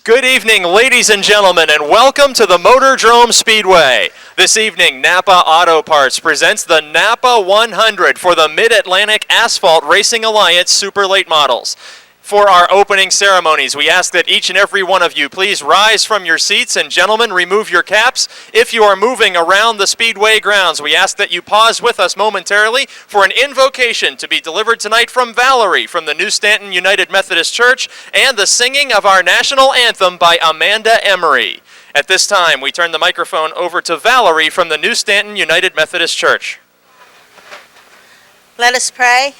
Good evening, ladies and gentlemen, and welcome to the MOTORDROME Speedway. This evening, NAPA Auto Parts presents the NAPA 100 for the Mid-Atlantic Asphalt Racing Alliance Super Late Models. For our opening ceremonies, we ask that each and every one of you please rise from your seats, and gentlemen, remove your caps. If you are moving around the Speedway grounds, we ask that you pause with us momentarily for an invocation to be delivered tonight from Valerie from the New Stanton United Methodist Church and the singing of our national anthem by Amanda Emery. At this time, we turn the microphone over to Valerie from the New Stanton United Methodist Church. Let us pray.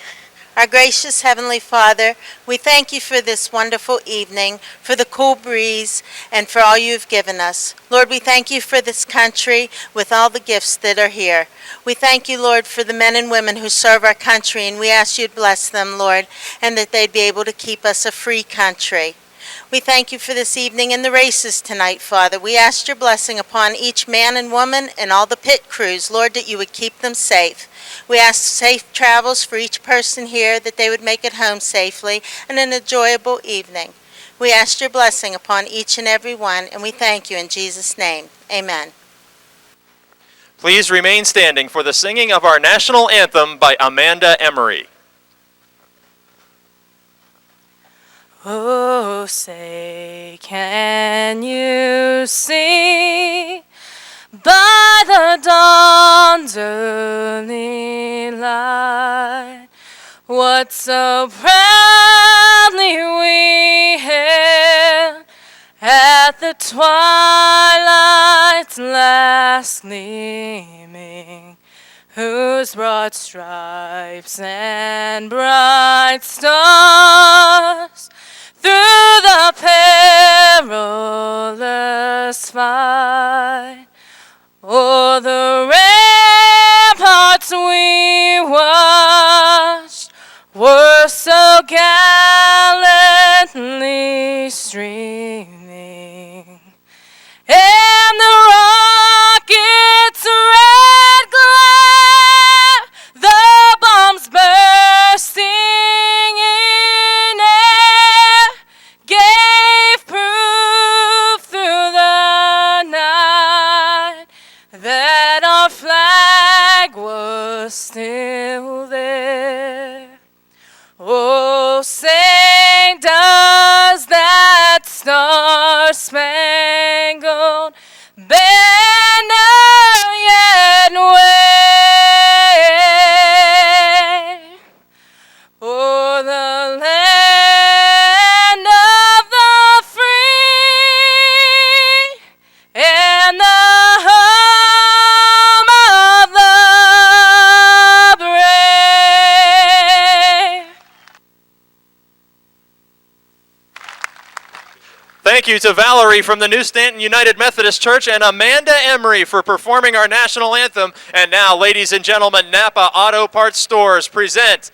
Our gracious Heavenly Father, we thank you for this wonderful evening, for the cool breeze, and for all you've given us. Lord, we thank you for this country with all the gifts that are here. We thank you, Lord, for the men and women who serve our country, and we ask you to bless them, Lord, and that they'd be able to keep us a free country. We thank you for this evening and the races tonight, Father. We ask your blessing upon each man and woman and all the pit crews, Lord, that you would keep them safe. We ask safe travels for each person here, that they would make it home safely and an enjoyable evening. We ask your blessing upon each and every one, and we thank you in Jesus' name. Amen. Please remain standing for the singing of our national anthem by Amanda Emery. Oh, say, can you see by the dawn's early light what so proudly we hailed at the twilight's last gleaming, whose broad stripes and bright stars through the perilous fight o'er the ramparts we watched were so gallantly streaming, and the rocket's red glare, the bombs bursting in air, gave proof through the night that our flag was still there. Oh, say, does that star-spangled banner yet wave o'er the land of the free and the home of the brave? Thank you to Valerie from the New Stanton United Methodist Church and Amanda Emery for performing our national anthem. And now, ladies and gentlemen, NAPA Auto Parts Stores present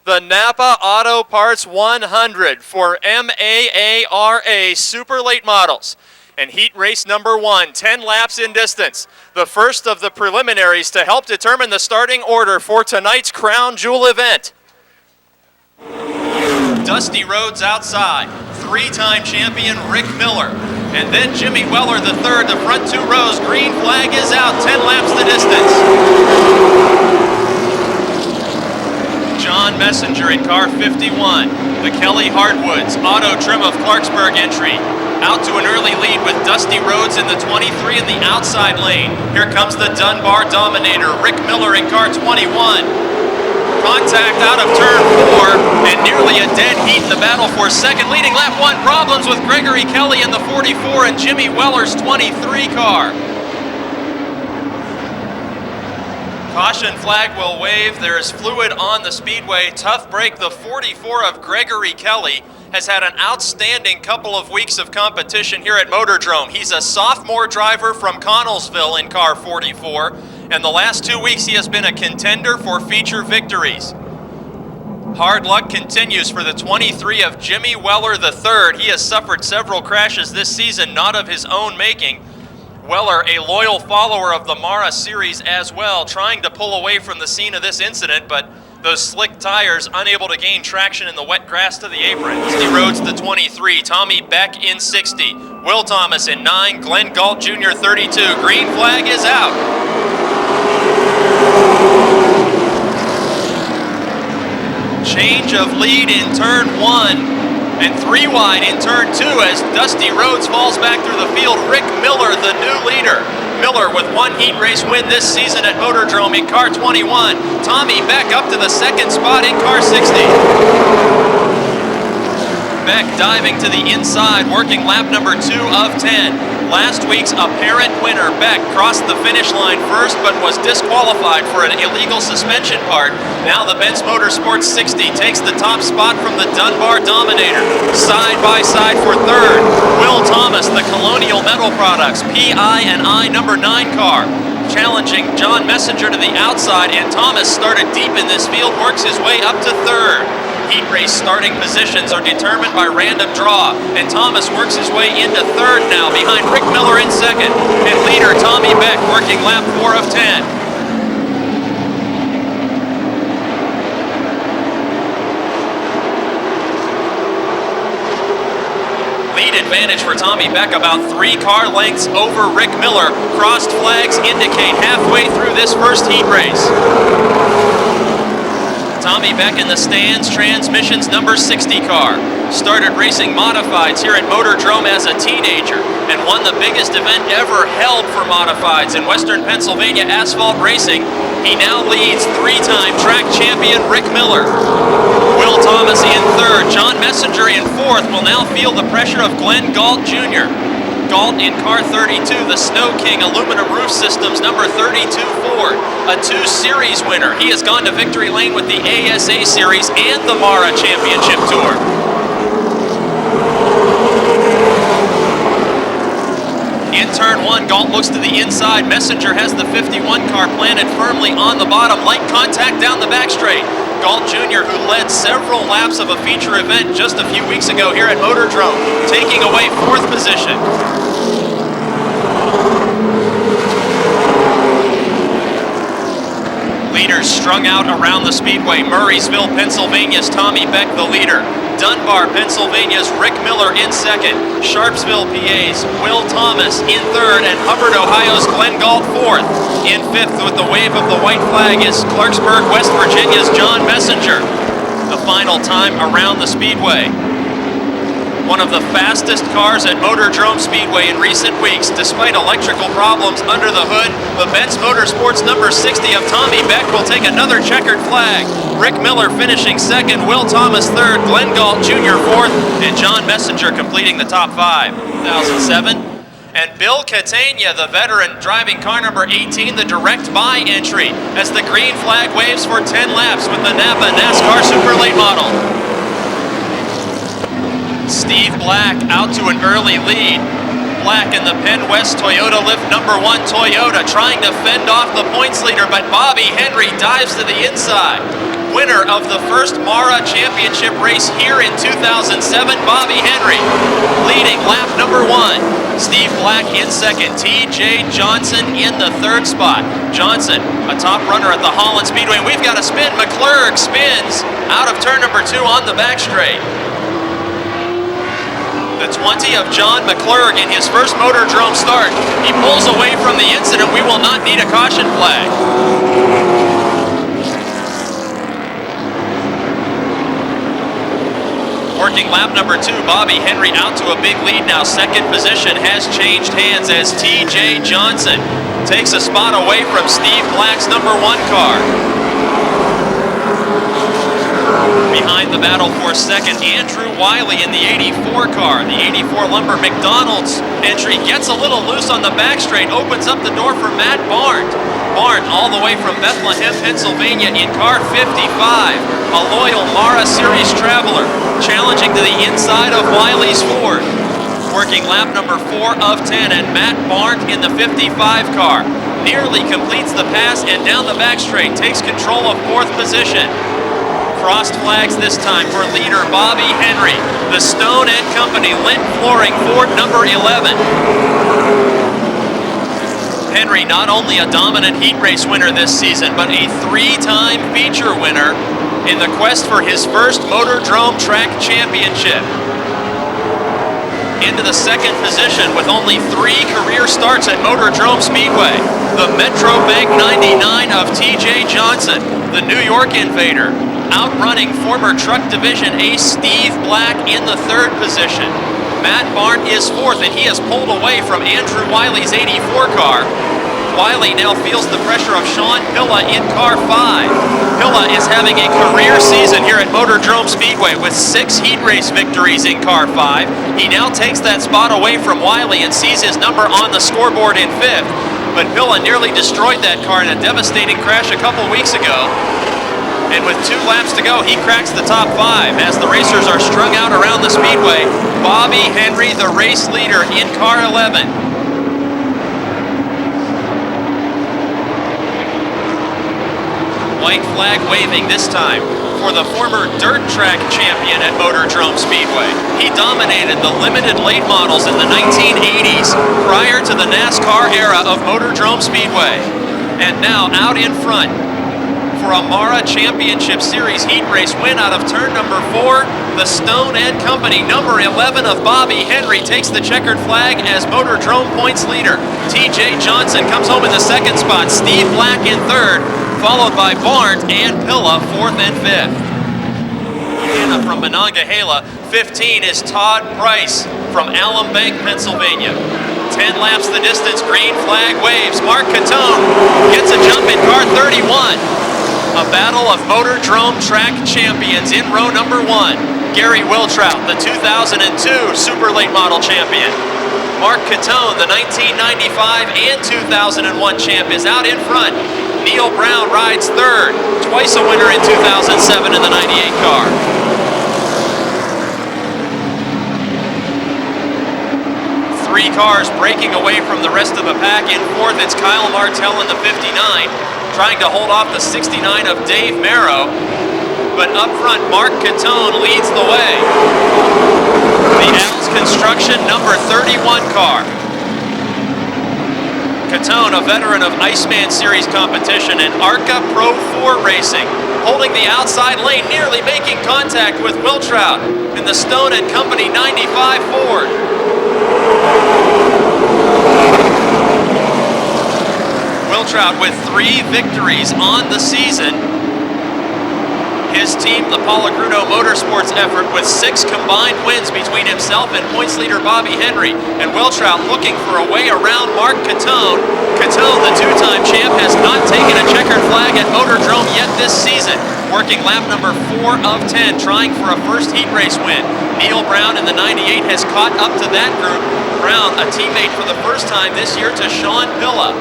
the NAPA Auto Parts 100 for MAARA Super Late Models. And heat race number 1, 10 laps in distance. The first of the preliminaries to help determine the starting order for tonight's Crown Jewel event. Dusty roads outside. Three-time champion Rick Miller. And then Jimmy Weller III, the front two rows. Green flag is out, 10 laps the distance. John Messenger in car 51. The Kelly Hardwoods Auto Trim of Clarksburg entry. Out to an early lead with Dusty Rhodes in the 23 in the outside lane. Here comes the Dunbar Dominator, Rick Miller in car 21. Contact out of turn 4, and nearly a dead heat in the battle for second. Leading lap 1, problems with Gregory Kelly in the 44 and Jimmy Weller's 23 car. Caution flag will wave. There is fluid on the speedway. Tough break. The 44 of Gregory Kelly has had an outstanding couple of weeks of competition here at MOTORDROME. He's a sophomore driver from Connellsville in car 44, and the last 2 weeks he has been a contender for feature victories. Hard luck continues for the 23 of Jimmy Weller III. He has suffered several crashes this season, not of his own making. Weller, a loyal follower of the MAARA series as well, trying to pull away from the scene of this incident, but Those slick tires unable to gain traction in the wet grass to the apron. Dusty Rhodes the 23, Tommy Beck in 60, Will Thomas in 9, Glenn Galt Jr. 32. Green flag is out. Change of lead in turn 1 and 3 wide in turn 2 as Dusty Rhodes falls back through the field. Rick Miller, the new leader. Miller with 1 heat race win this season at Motordrome in car 21. Tommy Beck up to the 2nd spot in car 60. Beck diving to the inside, working lap number 2 of 10. Last week's apparent winner, Beck, crossed the finish line first but was disqualified for an illegal suspension part. Now the Benz Motorsports 60 takes the top spot from the Dunbar Dominator. Side by side for 3rd, Will Thomas, the Colonial Metal Products PI&I number 9 car, challenging John Messenger to the outside, and Thomas started deep in this field, works his way up to 3rd. Heat race starting positions are determined by random draw, and Thomas works his way into 3rd now behind Rick Miller in 2nd, and leader Tommy Beck working lap 4 of 10. Lead advantage for Tommy Beck, about 3 car lengths over Rick Miller. Crossed flags indicate halfway through this first heat race. Tommy Beck in the stands, Transmissions number 60 car. Started racing modifieds here at Motordrome as a teenager and won the biggest event ever held for modifieds in Western Pennsylvania asphalt racing. He now leads 3-time track champion Rick Miller. Will Thomas in 3rd, John Messenger in 4th will now feel the pressure of Glenn Galt Jr. Galt in car 32, the Snow King aluminum roof systems number 32 Ford, a 2 series winner. He has gone to victory lane with the ASA series and the MAARA championship tour. In turn 1, Galt looks to the inside. Messenger has the 51 car planted firmly on the bottom. Light contact down the back straight. Galt Jr., who led several laps of a feature event just a few weeks ago here at Motordrome, taking away 4th position. Leaders strung out around the speedway. Murraysville, Pennsylvania's Tommy Beck, the leader. Dunbar, Pennsylvania's Rick Miller in 2nd. Sharpsville, PA's Will Thomas in 3rd, and Hubbard, Ohio's Glenn Galt 4th. In 5th with the wave of the white flag is Clarksburg, West Virginia's John Messenger. The final time around the speedway. One of the fastest cars at Motordrome Speedway in recent weeks. Despite electrical problems under the hood, the Benz Motorsports number 60 of Tommy Beck will take another checkered flag. Rick Miller finishing 2nd, Will Thomas 3rd, Glenn Galt Jr. 4th, and John Messenger completing the top 5. 2007. And Bill Catania, the veteran, driving car number 18, the direct buy entry, as the green flag waves for 10 laps with the NAPA NASCAR Super Late Model. Steve Black out to an early lead. Black in the Penn West Toyota Lift number 1 Toyota, trying to fend off the points leader, but Bobby Henry dives to the inside. Winner of the first MAARA championship race here in 2007, Bobby Henry, leading lap number 1. Steve Black in 2nd, TJ Johnson in the 3rd spot. Johnson, a top runner at the Holland Speedway. We've got a spin. McClurg spins out of turn number 2 on the back straight. The 20 of John McClurg in his first Motordrome start. He pulls away from the incident. We will not need a caution flag. Working lap number 2, Bobby Henry out to a big lead now. 2nd position has changed hands as TJ Johnson takes a spot away from Steve Black's number 1 car. Behind the battle for 2nd, Andrew Wiley in the 84 car. The 84 Lumber McDonald's entry gets a little loose on the back straight, opens up the door for Matt Barnes. Barnes all the way from Bethlehem, Pennsylvania in car 55. A loyal MAARA Series traveler, challenging to the inside of Wiley's Ford. Working lap number 4 of 10, and Matt Barnes in the 55 car nearly completes the pass and down the back straight, takes control of 4th position. Crossed flags this time for leader Bobby Henry. The Stone & Company Lint Flooring Ford number 11. Henry not only a dominant heat race winner this season, but a 3-time feature winner in the quest for his first Motordrome Track Championship. Into the second position with only 3 career starts at Motordrome Speedway, the Metro Bank 99 of TJ Johnson, the New York Invader, outrunning former Truck Division ace Steve Black in the 3rd position. Matt Barn is 4th, and he has pulled away from Andrew Wiley's 84 car. Wiley now feels the pressure of Sean Pilla in car 5. Pilla is having a career season here at Motordrome Speedway with 6 heat race victories in car 5. He now takes that spot away from Wiley and sees his number on the scoreboard in 5th. But Pilla nearly destroyed that car in a devastating crash a couple weeks ago. And with 2 laps to go, he cracks the top 5 as the racers are strung out around the speedway. Bobby Henry, the race leader, in car 11. White flag waving this time for the former dirt track champion at Motordrome Speedway. He dominated the limited late models in the 1980s prior to the NASCAR era of Motordrome Speedway. And now out in front for a MAARA Championship Series heat race win out of turn number 4. The Stone Ed Company, number 11 of Bobby Henry, takes the checkered flag as Motordrome points leader. TJ Johnson comes home in the 2nd spot. Steve Black in 3rd, followed by Barnes and Pilla 4th and 5th. Anna from Monongahela. 15 is Todd Price from Alum Bank, Pennsylvania. 10 laps the distance, green flag waves. Mark Catone gets a jump in car 31. A battle of Motordrome Track champions in row number 1. Gary Wiltrout, the 2002 Super Late Model champion. Mark Catone, the 1995 and 2001 champ, is out in front. Neil Brown rides 3rd, twice a winner in 2007 in the 98 car. Three cars breaking away from the rest of the pack. In 4th, it's Kyle Martell in the 59, trying to hold off the 69 of Dave Merrow. But up front, Mark Catone leads the way. The Al's Construction number 31 car. Catone, a veteran of Iceman Series competition and ARCA Pro 4 racing, holding the outside lane, nearly making contact with Wiltrout in the Stone & Company 95 Ford. Wiltrout with 3 victories on the season. His team, the Palagrudo Motorsports effort, with 6 combined wins between himself and points leader Bobby Henry. And Wiltrout looking for a way around Mark Catone. Catone, the 2-time champ, has not taken a checkered flag at Motordrome yet this season. Working lap number 4 of 10, trying for a first heat race win. Neil Brown in the 98 has caught up to that group. Brown, a teammate for the first time this year to Sean Pilla.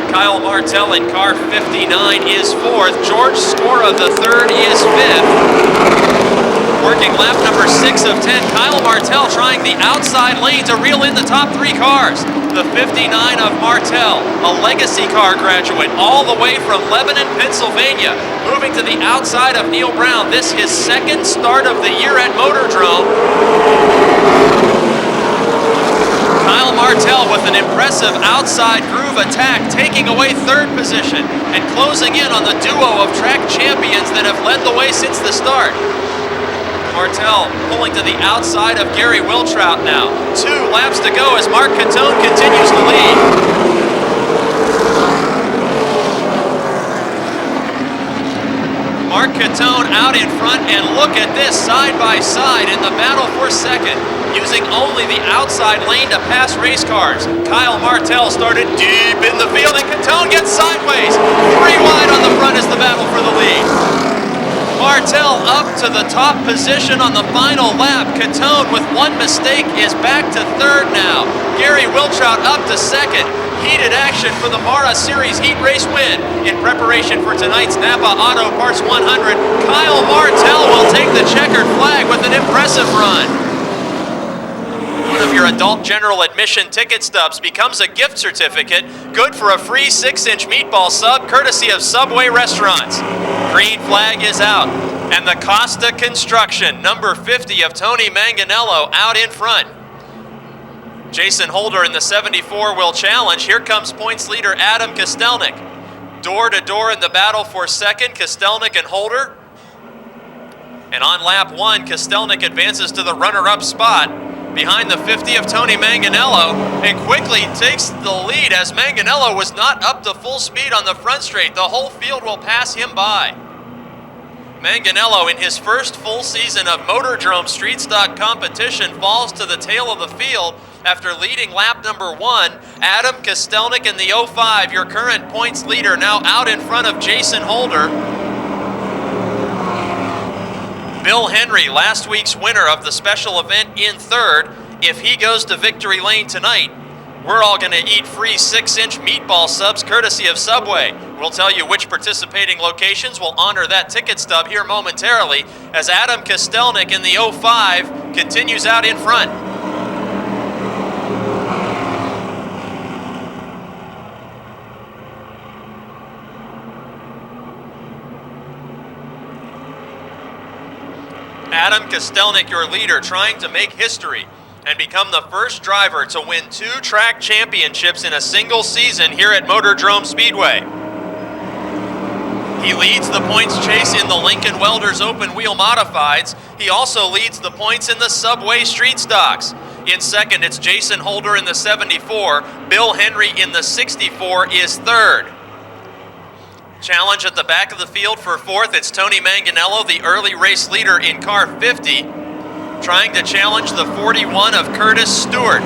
Kyle Martell in car 59 is 4th. George Scora, the 3rd, is 5th. Working lap number 6 of 10, Kyle Martell trying the outside lane to reel in the top 3 cars. The 59 of Martell, a legacy car graduate all the way from Lebanon, Pennsylvania, moving to the outside of Neil Brown. This his 2nd start of the year at Motordrome. Kyle Martell with an impressive outside groove attack, taking away 3rd position and closing in on the duo of track champions that have led the way since the start. Martell pulling to the outside of Gary Wiltrout now. 2 laps to go as Mark Catone continues to lead. Mark Catone out in front, and look at this, side by side in the battle for 2nd, using only the outside lane to pass race cars. Kyle Martell started deep in the field, and Catone gets sideways. 3 wide on the front is the battle for the lead. Martell up to the top position on the final lap. Catone, with 1 mistake, is back to 3rd now. Gary Wiltrout up to 2nd. Heated action for the MAARA Series heat race win. In preparation for tonight's NAPA Auto Parts 100, Kyle Martell will take the checkered flag with an impressive run. One of your adult general admission ticket stubs becomes a gift certificate, good for a free 6-inch meatball sub courtesy of Subway restaurants. Green flag is out, and the Costa Construction, number 50 of Tony Manganello, out in front. Jason Holder in the 74 will challenge. Here comes points leader Adam Kostelnik. Door to door in the battle for second, Kostelnik and Holder. And on lap 1, Kostelnik advances to the runner-up spot behind the 50 of Tony Manganello and quickly takes the lead as Manganello was not up to full speed on the front straight. The whole field will pass him by. Manganello, in his first full season of Motordrome Street Stock competition, falls to the tail of the field after leading lap number 1. Adam Kostelnik in the 05, your current points leader, now out in front of Jason Holder. Bill Henry, last week's winner of the special event, in third. If he goes to victory lane tonight, we're all going to eat free 6-inch meatball subs courtesy of Subway. We'll tell you which participating locations will honor that ticket stub here momentarily as Adam Kostelnik in the 05 continues out in front. Adam Kostelnik, your leader, trying to make history and become the first driver to win 2 track championships in a single season here at Motordrome Speedway. He leads the points chase in the Lincoln Welders Open Wheel Modifieds. He also leads the points in the Subway Street Stocks. In second, it's Jason Holder in the 74. Bill Henry in the 64 is third. Challenge at the back of the field for fourth. It's Tony Manganello, the early race leader in car 50, trying to challenge the 41 of Curtis Stewart.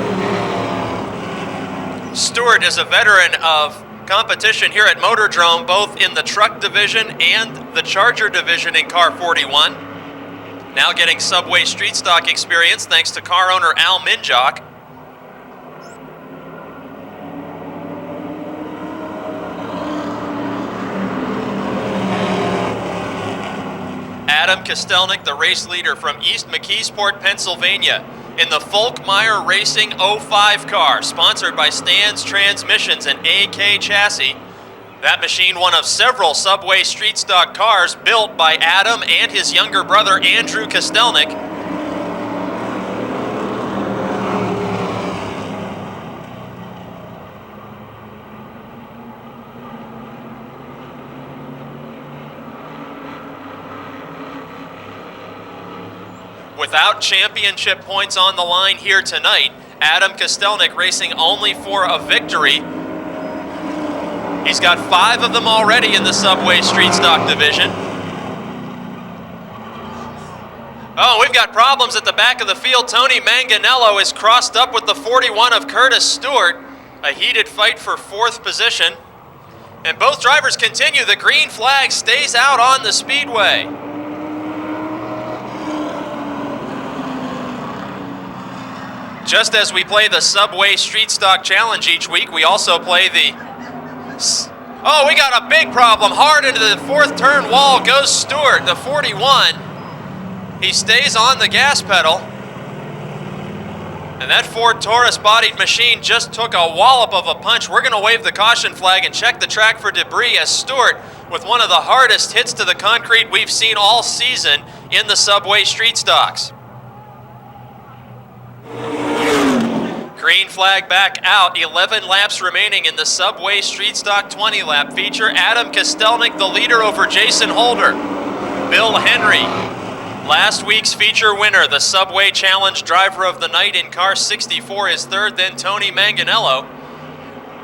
Stewart is a veteran of competition here at Motordrome, both in the truck division and the Charger division in car 41. Now getting Subway Street Stock experience thanks to car owner Al Minjock. Adam Kostelnik, the race leader from East McKeesport, Pennsylvania, in the Folkmeyer Racing 05 car, sponsored by Stan's Transmissions and AK Chassis. That machine, one of several Subway Street Stock cars built by Adam and his younger brother Andrew Kostelnik. Without championship points on the line here tonight, Adam Kostelnik racing only for a victory. He's got 5 of them already in the Subway Street Stock division. Oh, we've got problems at the back of the field. Tony Manganello is crossed up with the 41 of Curtis Stewart. A heated fight for 4th position. And both drivers continue. The green flag stays out on the speedway. Just as we play the Subway Street Stock Challenge each week, we also play the... Oh, we got a big problem. Hard into the 4th turn wall goes Stewart, the 41. He stays on the gas pedal. And that Ford Taurus-bodied machine just took a wallop of a punch. We're going to wave the caution flag and check the track for debris as Stewart, with one of the hardest hits to the concrete we've seen all season in the Subway Street Stocks. Green flag back out, 11 laps remaining in the Subway Street Stock 20 lap feature. Adam Kostelnik, the leader over Jason Holder. Bill Henry, last week's feature winner, the Subway Challenge driver of the night in car 64 is third, then Tony Manganello.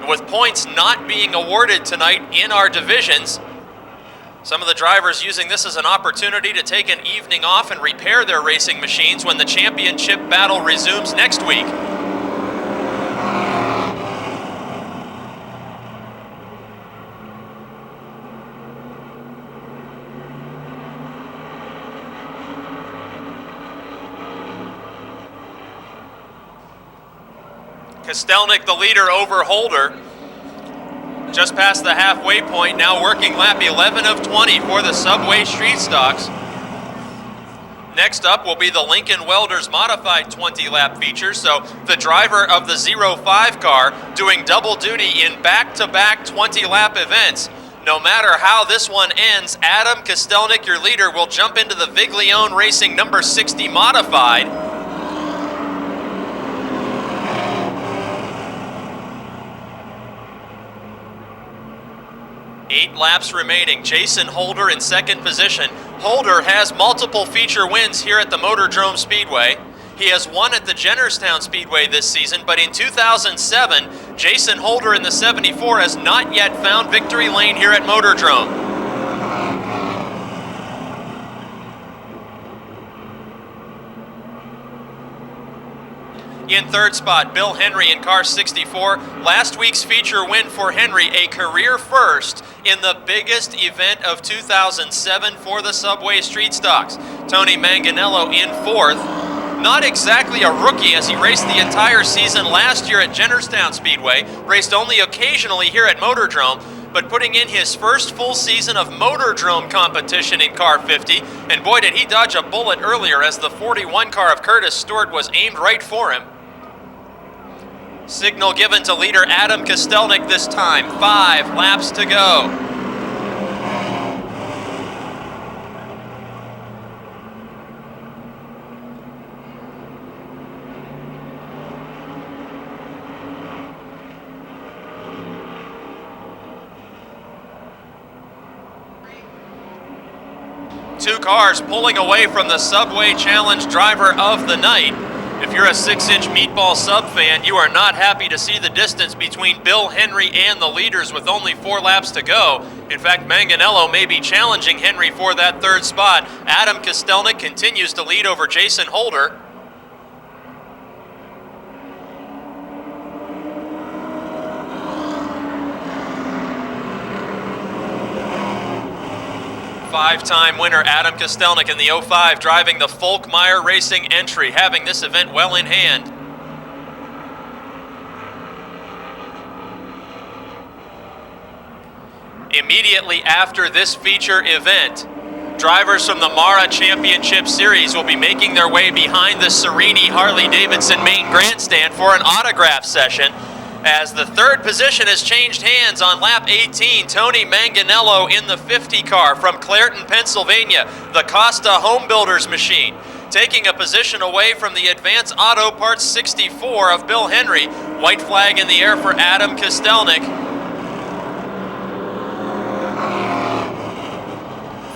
With points not being awarded tonight in our divisions, some of the drivers using this as an opportunity to take an evening off and repair their racing machines when the championship battle resumes next week. Kostelnik, the leader over Holder, just past the halfway point, now working lap 11 of 20 for the Subway Street Stocks. Next up will be the Lincoln Welders Modified 20-lap feature, so the driver of the 05 car doing double duty in back-to-back 20-lap events. No matter how this one ends, Adam Kostelnik, your leader, will jump into the Viglione Racing number 60 Modified. 8 laps remaining. Jason Holder in second position. Holder has multiple feature wins here at the MOTORDROME Speedway. He has won at the Jennerstown Speedway this season, but in 2007, Jason Holder in the 74 has not yet found victory lane here at MOTORDROME. In third spot, Bill Henry in car 64. Last week's feature win for Henry, a career first in the biggest event of 2007 for the Subway Street Stocks. Tony Manganello in fourth. Not exactly a rookie, as he raced the entire season last year at Jennerstown Speedway, raced only occasionally here at MOTORDROME, but putting in his first full season of MOTORDROME competition in car 50, and boy did he dodge a bullet earlier as the 41 car of Curtis Stewart was aimed right for him. Signal given to leader Adam Kostelnik this time. 5 laps to go. Two cars pulling away from the Subway Challenge driver of the night. If you're a 6-inch meatball sub fan, you are not happy to see the distance between Bill Henry and the leaders with only 4 laps to go. In fact, Manganello may be challenging Henry for that third spot. Adam Kostelnik continues to lead over Jason Holder. Five-time winner Adam Kostelnik in the 05 driving the Folkmeyer Racing entry, having this event well in hand. Immediately after this feature event, drivers from the MAARA Championship Series will be making their way behind the Serenity Harley-Davidson main grandstand for an autograph session. As the third position has changed hands on lap 18, Tony Manganello in the 50 car from Clairton, Pennsylvania, the Costa Home Builders machine, taking a position away from the Advance Auto Parts 64 of Bill Henry. White flag in the air for Adam Kostelnik.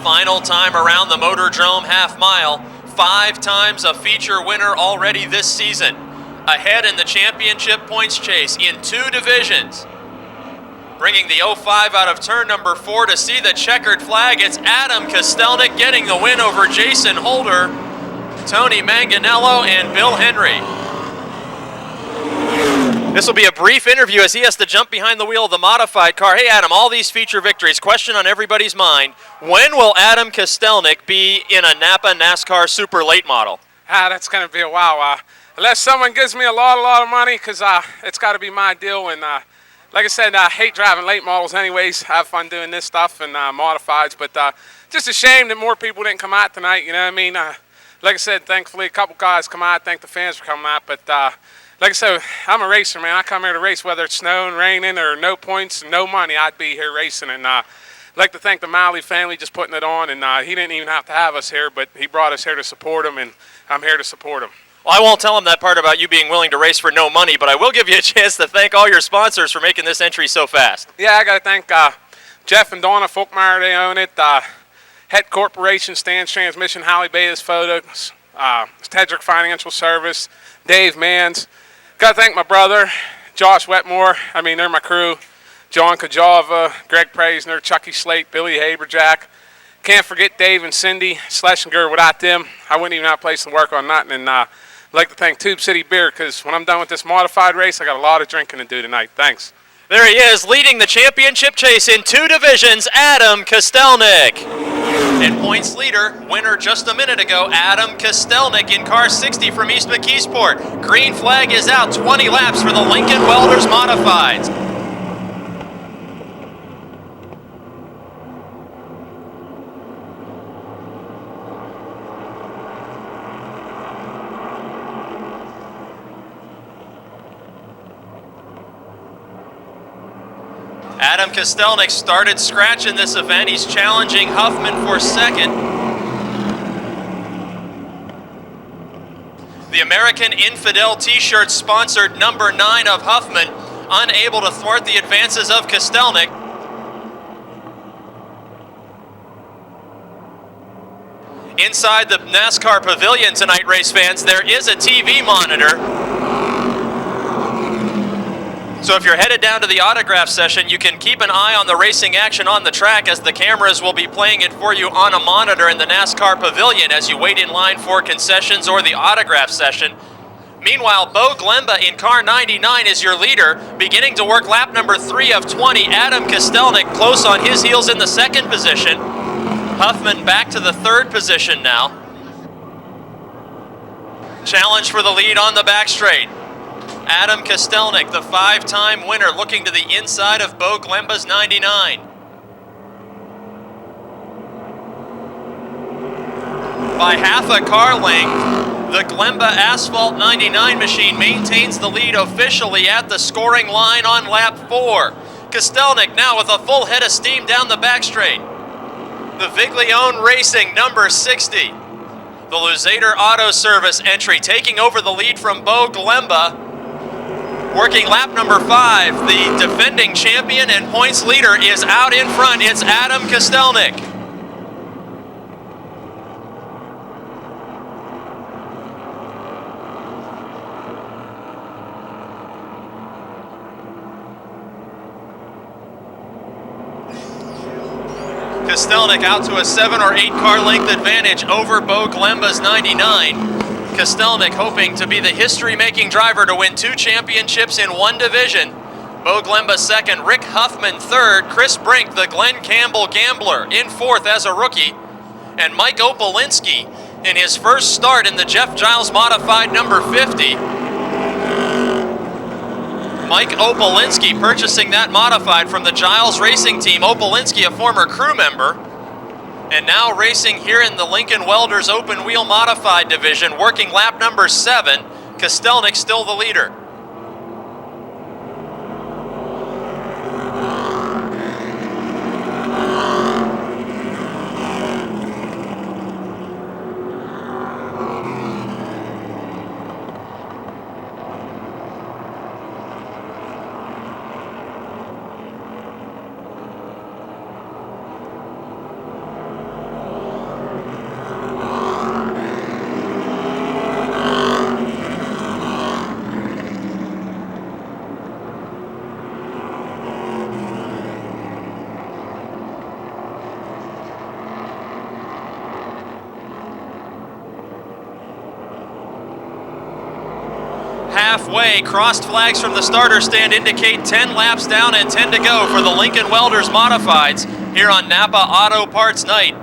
Final time around the MOTORDROME half mile. 5 times a feature winner already this season. Ahead in the championship points chase in 2 divisions. Bringing the 05 out of turn number 4 to see the checkered flag. It's Adam Kostelnik getting the win over Jason Holder, Tony Manganello, and Bill Henry. This will be a brief interview as he has to jump behind the wheel of the modified car. Hey Adam, all these feature victories, question on everybody's mind. When will Adam Kostelnik be in a NAPA NASCAR super late model? That's going to be a while. Unless someone gives me a lot of money, because it's got to be my deal. And like I said, I hate driving late models anyways. I have fun doing this stuff and modifieds. But just a shame that more people didn't come out tonight, you know what I mean? Like I said, thankfully a couple guys come out. Thank the fans for coming out. But like I said, I'm a racer, man. I come here to race whether it's snowing, raining, or no points, no money. I'd be here racing. And I'd like to thank the Malley family just putting it on. And he didn't even have to have us here, but he brought us here to support him, and I'm here to support him. Well, I won't tell him that part about you being willing to race for no money, but I will give you a chance to thank all your sponsors for making this entry so fast. Yeah, I got to thank Jeff and Donna Folkmeyer, they own it. Het Corporation, Stan's Transmission, Holly Bayless Photos, Tedrick Financial Service, Dave Manns. Got to thank my brother, Josh Wetmore. I mean, they're my crew. John Kajava, Greg Praisner, Chucky Slate, Billy Haberjack. Can't forget Dave and Cindy Schlesinger. Without them, I wouldn't even have a place to work on nothing. And I'd like to thank Tube City Beer, because when I'm done with this modified race, I got a lot of drinking to do tonight. Thanks. There he is, leading the championship chase in 2 divisions, Adam Kostelnik. And points leader, winner just a minute ago, Adam Kostelnik in car 60 from East McKeesport. Green flag is out, 20 laps for the Lincoln Welders Modifieds. Adam Kostelnik started scratching this event. He's challenging Huffman for second. The American Infidel t-shirt sponsored number 9 of Huffman, unable to thwart the advances of Kostelnik. Inside the NASCAR pavilion tonight, race fans, there is a TV monitor. So if you're headed down to the autograph session, you can keep an eye on the racing action on the track, as the cameras will be playing it for you on a monitor in the NASCAR pavilion as you wait in line for concessions or the autograph session. Meanwhile, Bo Glemba in car 99 is your leader, beginning to work lap number 3 of 20. Adam Kostelnik close on his heels in the second position. Huffman back to the third position now. Challenge for the lead on the back straight. Adam Kostelnik, the 5-time winner, looking to the inside of Bo Glemba's 99. By half a car length, the Glemba Asphalt 99 machine maintains the lead officially at the scoring line on lap 4. Kostelnik now with a full head of steam down the back straight. The Viglione Racing number 60. The Luzader Auto Service entry taking over the lead from Bo Glemba. Working lap number 5, the defending champion and points leader is out in front. It's Adam Kostelnik. Kostelnik out to a 7 or 8 car length advantage over Bo Glemba's 99. Kostelnik hoping to be the history-making driver to win 2 championships in 1 division. Bo Glemba second, Rick Huffman third, Chris Brink, the Glenn Campbell Gambler, in 4th as a rookie, and Mike Opolinski in his first start in the Jeff Giles modified number 50. Mike Opolinski purchasing that modified from the Giles Racing Team. Opolinski, a former crew member, and now racing here in the Lincoln Welders Open Wheel Modified Division, working lap number 7. Kostelnik still the leader. Halfway, crossed flags from the starter stand indicate 10 laps down and 10 to go for the Lincoln Welders Modifieds here on Napa Auto Parts Night.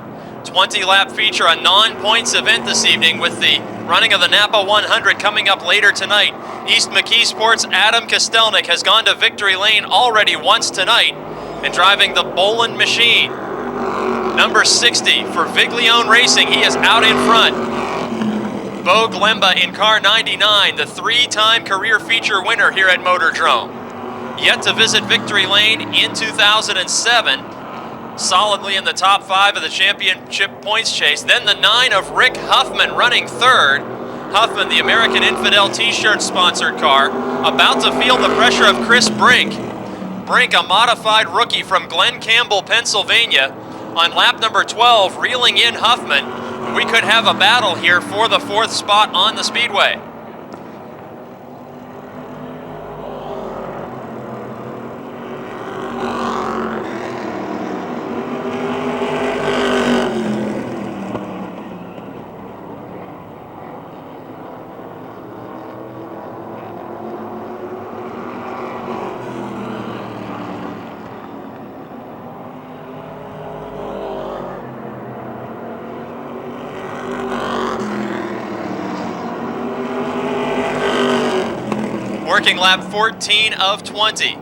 20-lap feature, a non-points event this evening, with the running of the Napa 100 coming up later tonight. East McKeesport's Adam Kostelnik has gone to victory lane already once tonight and driving the Bolin machine. Number 60 for Viglione Racing, he is out in front. Bo Glemba in car 99, the 3-time career feature winner here at Motordrome. Yet to visit victory lane in 2007, solidly in the top 5 of the championship points chase. Then the 9 of Rick Huffman running third. Huffman, the American Infidel t-shirt sponsored car, about to feel the pressure of Chris Brink. Brink, a modified rookie from Glen Campbell, Pennsylvania, on lap number 12, reeling in Huffman. We could have a battle here for the 4th spot on the speedway. Working lap 14 of 20.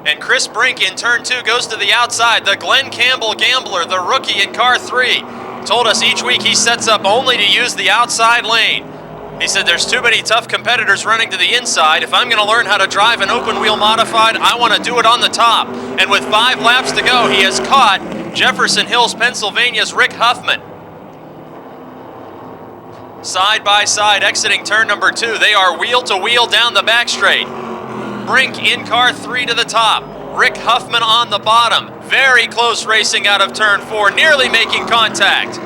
And Chris Brink in turn 2 goes to the outside. The Glenn Campbell Gambler, the rookie in car 3, told us each week he sets up only to use the outside lane. He said, there's too many tough competitors running to the inside. If I'm going to learn how to drive an open wheel modified, I want to do it on the top. And with 5 laps to go, he has caught Jefferson Hills, Pennsylvania's Rick Huffman. Side by side, exiting turn number 2. They are wheel to wheel down the back straight. Brink in car 3 to the top. Rick Huffman on the bottom. Very close racing out of turn 4, nearly making contact.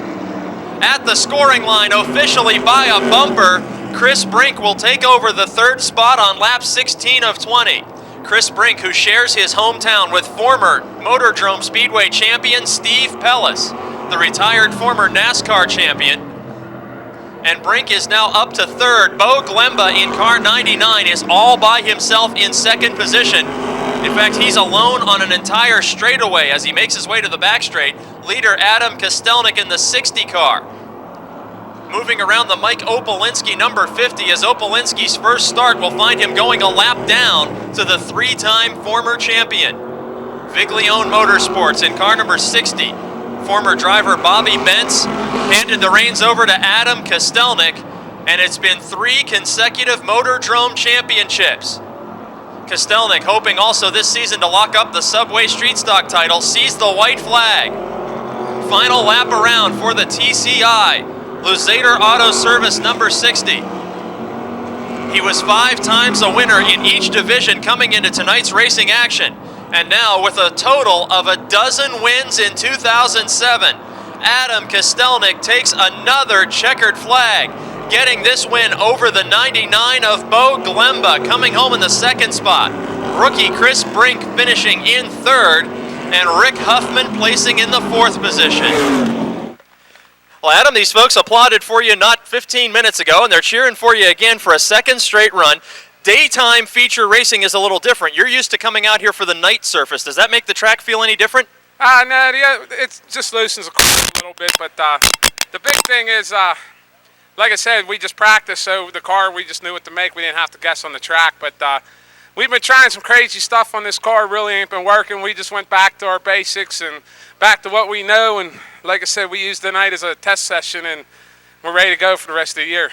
At the scoring line, officially by a bumper, Chris Brink will take over the 3rd spot on lap 16 of 20. Chris Brink, who shares his hometown with former Motordrome Speedway champion Steve Pellis, the retired former NASCAR champion. And Brink is now up to 3rd. Bo Glemba in car 99 is all by himself in 2nd position. In fact, he's alone on an entire straightaway as he makes his way to the back straight. Leader Adam Kostelnik in the 60 car. Moving around the Mike Opolinski number 50, as Opolinski's first start will find him going a lap down to the 3-time former champion. Viglione Motorsports in car number 60. Former driver Bobby Bentz handed the reins over to Adam Kostelnik, and it's been 3 consecutive Motordrome championships. Kostelnik, hoping also this season to lock up the Subway Street Stock title, sees the white flag. Final lap around for the TCI, Luzader Auto Service number 60. He was 5 times a winner in each division coming into tonight's racing action. And now with a total of 12 wins in 2007, Adam Kostelnik takes another checkered flag, getting this win over the 99 of Bo Glemba, coming home in the 2nd spot. Rookie Chris Brink finishing in 3rd, and Rick Huffman placing in the 4th position. Well, Adam, these folks applauded for you not 15 minutes ago, and they're cheering for you again for a 2nd straight run. Daytime feature racing is a little different. You're used to coming out here for the night surface. Does that make the track feel any different? No, yeah, it just loosens the course a little bit, but the big thing is, like I said, we just practiced, so the car, we just knew what to make. We didn't have to guess on the track, but we've been trying some crazy stuff on this car. Really ain't been working. We just went back to our basics and back to what we know, and like I said, we used the night as a test session, and we're ready to go for the rest of the year.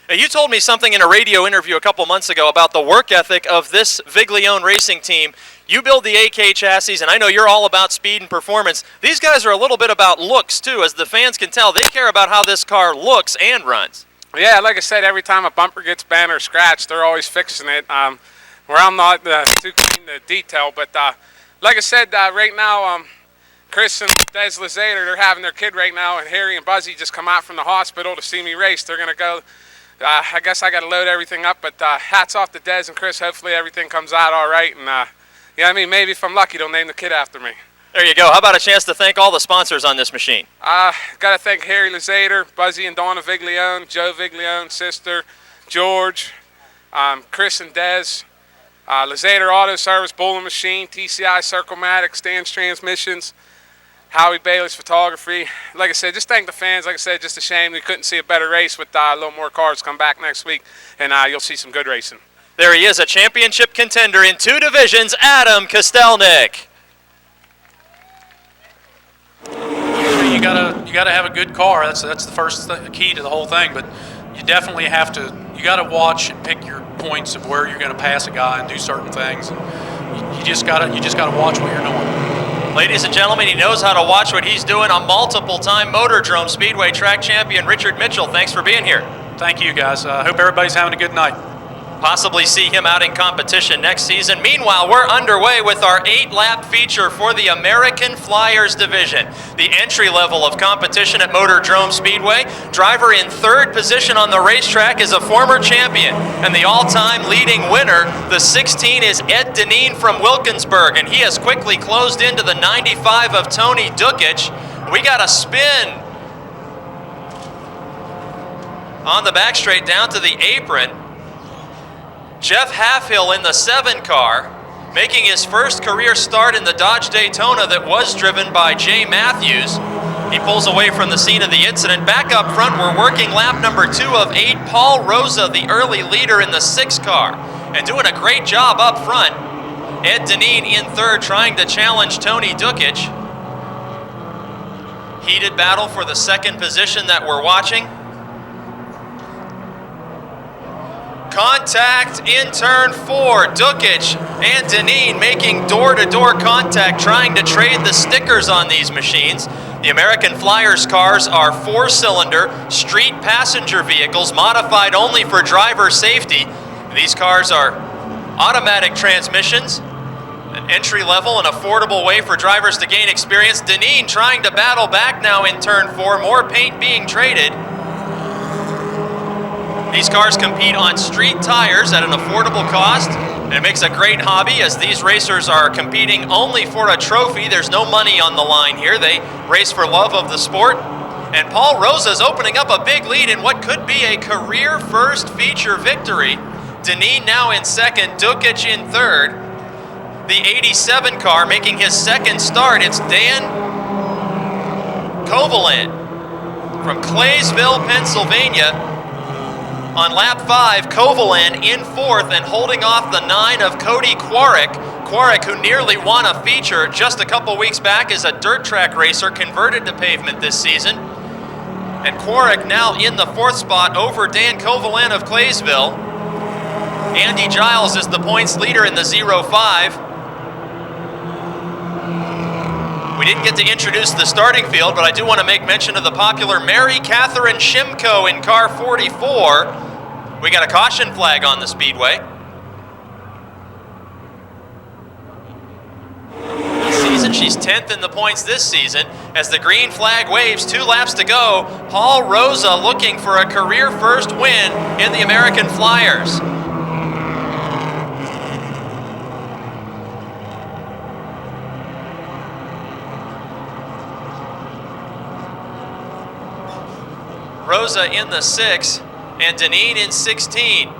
Now, you told me something in a radio interview a couple months ago about the work ethic of this Viglione racing team. You build the AK chassis, and I know you're all about speed and performance. These guys are a little bit about looks, too. As the fans can tell, they care about how this car looks and runs. Yeah, like I said, every time a bumper gets bent or scratched, they're always fixing it. Where I'm not too keen to detail, but like I said, right now, Chris and Des Luzader, they're having their kid right now, and Harry and Buzzy just come out from the hospital to see me race. They're going to go. I guess I got to load everything up, but hats off to Des and Chris. Hopefully everything comes out all right, and yeah, I mean, maybe if I'm lucky, they'll name the kid after me. There you go. How about a chance to thank all the sponsors on this machine? Got to thank Harry Luzader, Buzzy and Donna Viglione, Joe Viglione, sister, George, Chris and Des, Luzader Auto Service, Bowling Machine, TCI Circlematic, Stan's Transmissions, Howie Bailey's Photography. Like I said, just thank the fans. Like I said, just a shame we couldn't see a better race with a little more cars come back next week, and you'll see some good racing. There he is, a championship contender in 2 divisions, Adam Kostelnik. You gotta have a good car. That's the first key to the whole thing. But you definitely have to. You gotta watch and pick your points of where you're gonna pass a guy and do certain things. You just gotta watch what you're doing. Ladies and gentlemen, he knows how to watch what he's doing. A multiple-time Motordrome Speedway track champion, Richard Mitchell. Thanks for being here. Thank you, guys. I hope everybody's having a good night. Possibly see him out in competition next season. Meanwhile, we're underway with our 8-lap feature for the American Flyers division. The entry level of competition at Motordrome Speedway. Driver in 3rd position on the racetrack is a former champion. And the all-time leading winner, the 16, is Ed Deneen from Wilkinsburg. And he has quickly closed into the 95 of Tony Dukic. We got a spin on the back straight down to the apron. Jeff Halfhill in the 7 car, making his first career start in the Dodge Daytona that was driven by Jay Matthews. He pulls away from the scene of the incident. Back up front, we're working lap number 2 of 8. Paul Rosa, the early leader in the 6 car, and doing a great job up front. Ed Deneen in 3rd, trying to challenge Tony Dukic. Heated battle for the 2nd position that we're watching. Contact in turn 4. Dukic and Deneen making door-to-door contact, trying to trade the stickers on these machines. The American Flyers cars are 4-cylinder street passenger vehicles modified only for driver safety. These cars are automatic transmissions, an entry-level and affordable way for drivers to gain experience. Deneen trying to battle back now in turn 4, more paint being traded. These cars compete on street tires at an affordable cost, and it makes a great hobby as these racers are competing only for a trophy. There's no money on the line here. They race for love of the sport. And Paul Rosa's opening up a big lead in what could be a career first feature victory. Deneen now in second, Dukic in third. The 87 car making his second start, it's Dan Kovalan from Claysville, Pennsylvania. On lap 5, Kovalan in fourth and holding off the 9 of Cody Quarrick. Quarrick, who nearly won a feature just a couple weeks back, is a dirt track racer converted to pavement this season. And Quarrick now in the fourth spot over Dan Kovalan of Claysville. Andy Giles is the points leader in the 0-5. We didn't get to introduce the starting field, but I do want to make mention of the popular Mary Catherine Shimko in car 44. We got a caution flag on the speedway. This season, she's 10th in the points this season. As the green flag waves, 2 laps to go, Paul Rosa looking for a career first win in the American Flyers. Rosa in the 6, and Deneen in 16.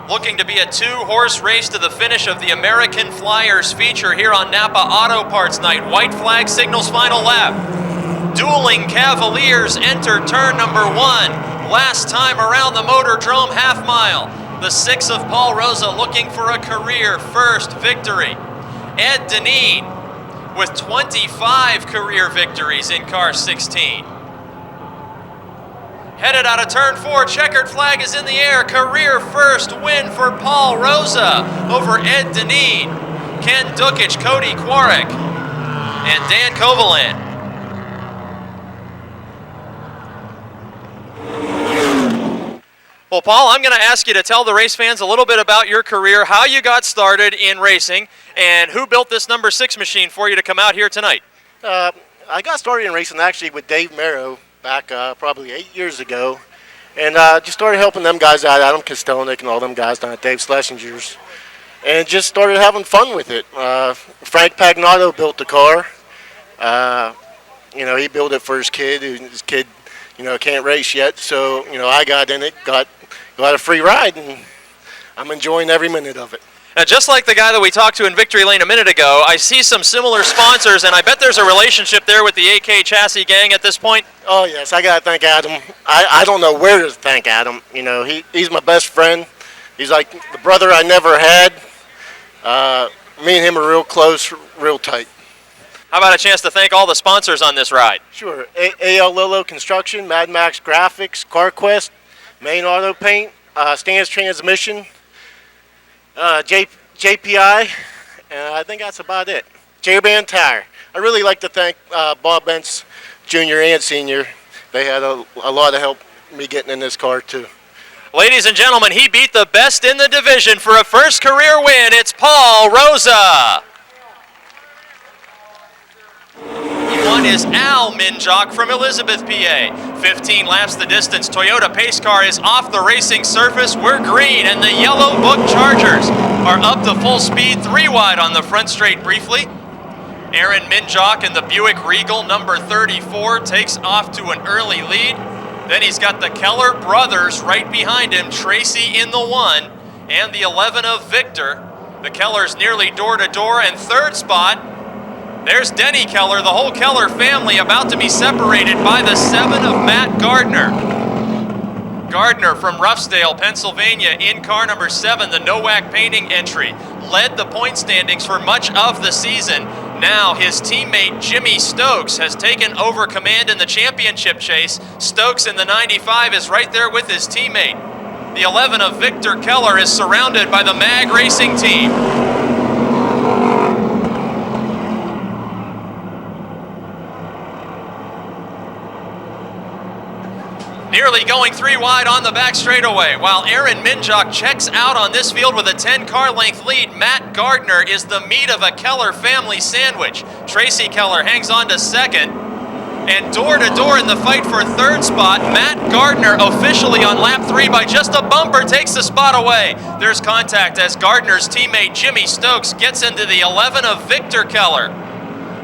Looking to be a 2-horse race to the finish of the American Flyers feature here on Napa Auto Parts Night. White flag signals final lap. Dueling Cavaliers enter turn number 1. Last time around the Motordrome half mile. The 6 of Paul Rosa looking for a career first victory. Ed Deneen with 25 career victories in car 16. Headed out of turn 4, checkered flag is in the air. Career first win for Paul Rosa over Ed Deneen, Ken Dukic, Cody Quarrick, and Dan Kovalan. Well, Paul, I'm going to ask you to tell the race fans a little bit about your career, how you got started in racing, and who built this number 6 machine for you to come out here tonight. I got started in racing actually with Dave Merrow back probably 8 years ago, and just started helping them guys out, Adam Kostelnik and all them guys down at Dave Schlesinger's, and just started having fun with it. Frank Pagnato built the car. He built it for his kid. His kid, can't race yet, so I got in it, got a free ride, and I'm enjoying every minute of it. Now, just like the guy that we talked to in Victory Lane a minute ago, I see some similar sponsors, and I bet there's a relationship there with the AK Chassis gang at this point. Oh, yes, I got to thank Adam. I don't know where to thank Adam. He's my best friend. He's like the brother I never had. Me and him are real close, real tight. How about a chance to thank all the sponsors on this ride? Sure. AL Lilo Construction, Mad Max Graphics, CarQuest, Main Auto Paint, Stan's Transmission, JPI, and I think that's about it. J-Band Tire. I really like to thank Bob Bentz, Jr. and Senior. They had a lot of help me getting in this car too. Ladies and gentlemen, he beat the best in the division for a first career win. It's Paul Rosa. One is Al Minjock from Elizabeth, PA. 15 laps the distance. Toyota pace car is off the racing surface. We're green, and the yellow book Chargers are up to full speed, 3 wide on the front straight briefly. Aaron Minjock in the Buick Regal number 34 takes off to an early lead. Then he's got the Keller brothers right behind him, Tracy in the 1 and the 11 of Victor. The Kellers nearly door to door, and third spot, there's Denny Keller, the whole Keller family about to be separated by the 7 of Matt Gardner. Gardner from Ruffsdale, Pennsylvania, in car number 7, the Nowak Painting entry, led the point standings for much of the season. Now his teammate Jimmy Stokes has taken over command in the championship chase. Stokes in the 95 is right there with his teammate. The 11 of Victor Keller is surrounded by the MAG Racing team. Nearly going 3 wide on the back straightaway, while Aaron Minjock checks out on this field with a 10-car length lead. Matt Gardner is the meat of a Keller family sandwich. Tracy Keller hangs on to second, and door-to-door in the fight for third spot. Matt Gardner, officially on lap 3 by just a bumper, takes the spot away. There's contact as Gardner's teammate Jimmy Stokes gets into the 11 of Victor Keller.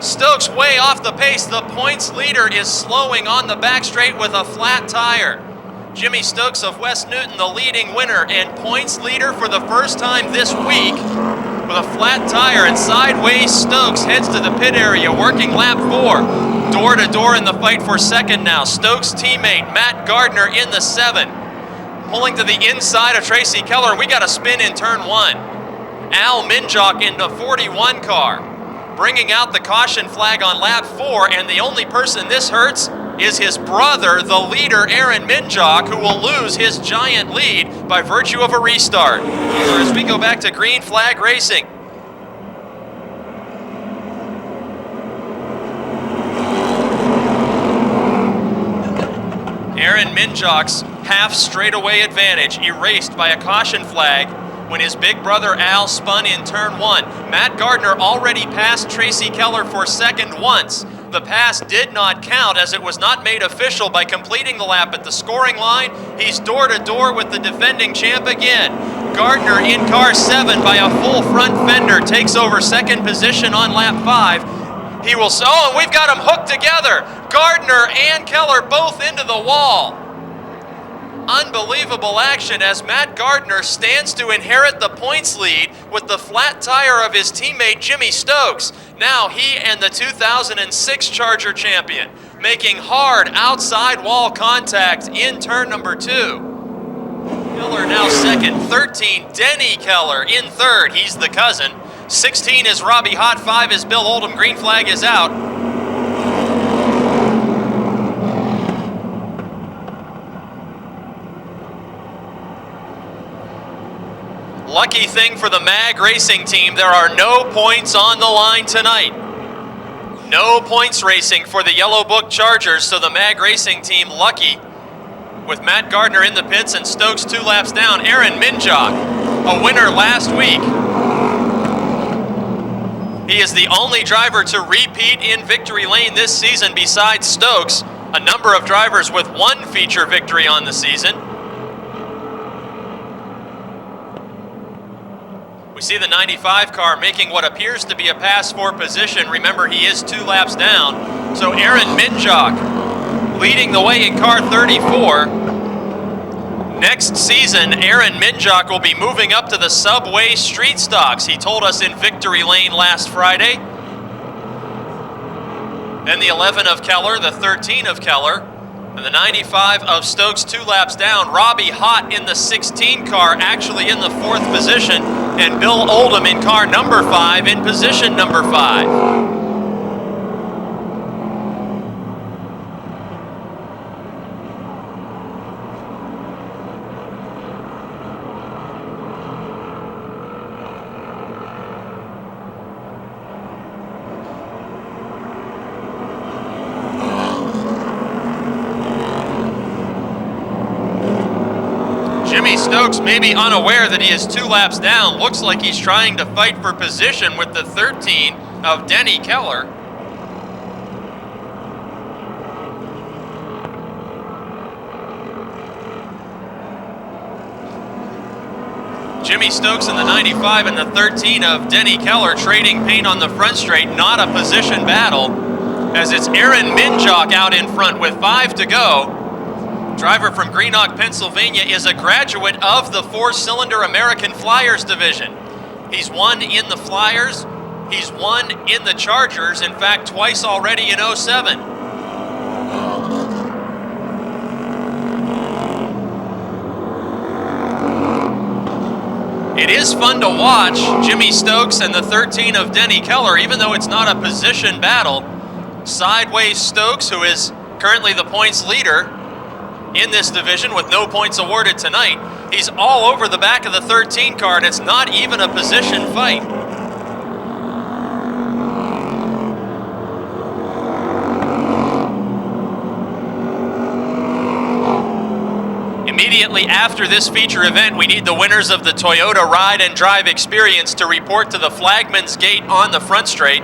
Stokes way off the pace. The points leader is slowing on the back straight with a flat tire. Jimmy Stokes of West Newton, the leading winner and points leader for the first time this week with a flat tire, and sideways Stokes heads to the pit area working lap 4. Door to door in the fight for second now. Stokes' teammate Matt Gardner in the 7. Pulling to the inside of Tracy Keller. We got a spin in turn 1. Al Minjock in the 41 car. Bringing out the caution flag on lap 4, and the only person this hurts is his brother, the leader, Aaron Minjock, who will lose his giant lead by virtue of a restart. So as we go back to green flag racing. Aaron Minjock's half straightaway advantage erased by a caution flag when his big brother Al spun in turn 1. Matt Gardner already passed Tracy Keller for second once. The pass did not count as it was not made official by completing the lap at the scoring line. He's door to door with the defending champ again. Gardner in car 7 by a full front fender takes over second position on lap 5. He will, oh, and we've got them hooked together. Gardner and Keller both into the wall. Unbelievable action as Matt Gardner stands to inherit the points lead with the flat tire of his teammate Jimmy Stokes. Now he and the 2006 Charger champion making hard outside wall contact in turn number 2. Keller now second, 13 Denny Keller in third, he's the cousin. 16 is Robbie Hott, 5 is Bill Oldham, green flag is out. Lucky thing for the MAG Racing team, there are no points on the line tonight. No points racing for the Yellow Book Chargers, so the MAG Racing team lucky with Matt Gardner in the pits and Stokes 2 laps down. Aaron Minjock, a winner last week. He is the only driver to repeat in victory lane this season besides Stokes. A number of drivers with 1 feature victory on the season. We see the 95 car making what appears to be a pass for position. Remember, he is 2 laps down. So Aaron Minjock leading the way in car 34. Next season, Aaron Minjock will be moving up to the Subway Street Stocks. He told us in victory lane last Friday. Then the 11 of Keller, the 13 of Keller, and the 95 of Stokes 2 laps down. Robbie Hott in the 16 car, actually in the 4th position, and Bill Oldham in car number 5 in position number 5. Jimmy Stokes may be unaware that he is 2 laps down. Looks like he's trying to fight for position with the 13 of Denny Keller. Jimmy Stokes in the 95 and the 13 of Denny Keller trading paint on the front straight. Not a position battle as it's Aaron Minjock out in front with 5 to go. Driver from Greenock, Pennsylvania, is a graduate of the 4-cylinder American Flyers division. He's won in the Flyers, he's won in the Chargers, in fact, twice already in 07. It is fun to watch Jimmy Stokes and the 13 of Denny Keller, even though it's not a position battle. Sideways Stokes, who is currently the points leader in this division with no points awarded tonight. He's all over the back of the 13 car, and it's not even a position fight. Immediately after this feature event, we need the winners of the Toyota Ride and Drive Experience to report to the Flagman's Gate on the front straight.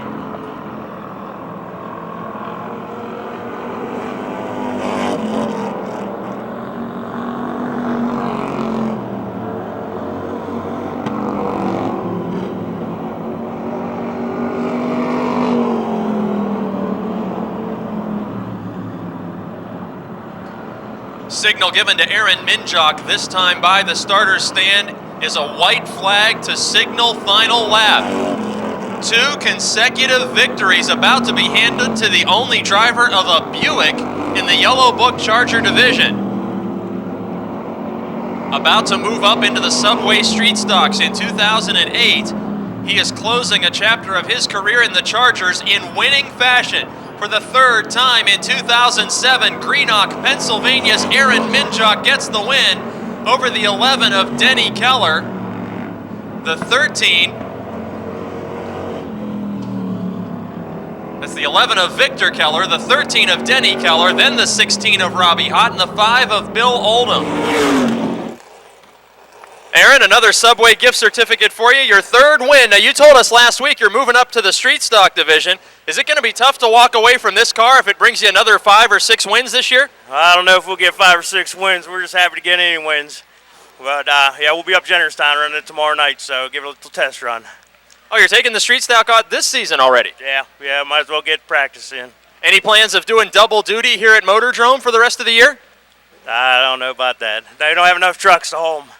Signal given to Aaron Minjock, this time by the starter's stand, is a white flag to signal final lap. 2 consecutive victories about to be handed to the only driver of a Buick in the Yellow Book Charger division. About to move up into the Subway Street Stocks in 2008, he is closing a chapter of his career in the Chargers in winning fashion. For the 3rd time in 2007, Greenock, Pennsylvania's Aaron Minjock gets the win over the 11 of Denny Keller. The 13, that's the 11 of Victor Keller, the 13 of Denny Keller, then the 16 of Robbie Hott, and the 5 of Bill Oldham. Aaron, another Subway gift certificate for you, your 3rd win. Now, you told us last week you're moving up to the street stock division. Is it going to be tough to walk away from this car if it brings you another 5 or 6 wins this year? I don't know if we'll get 5 or 6 wins. We're just happy to get any wins. But, yeah, we'll be up Jennerstown running it tomorrow night, so give it a little test run. Oh, you're taking the street stock out this season already? Yeah, might as well get practice in. Any plans of doing double duty here at MOTORDROME for the rest of the year? I don't know about that. They don't have enough trucks to haul them.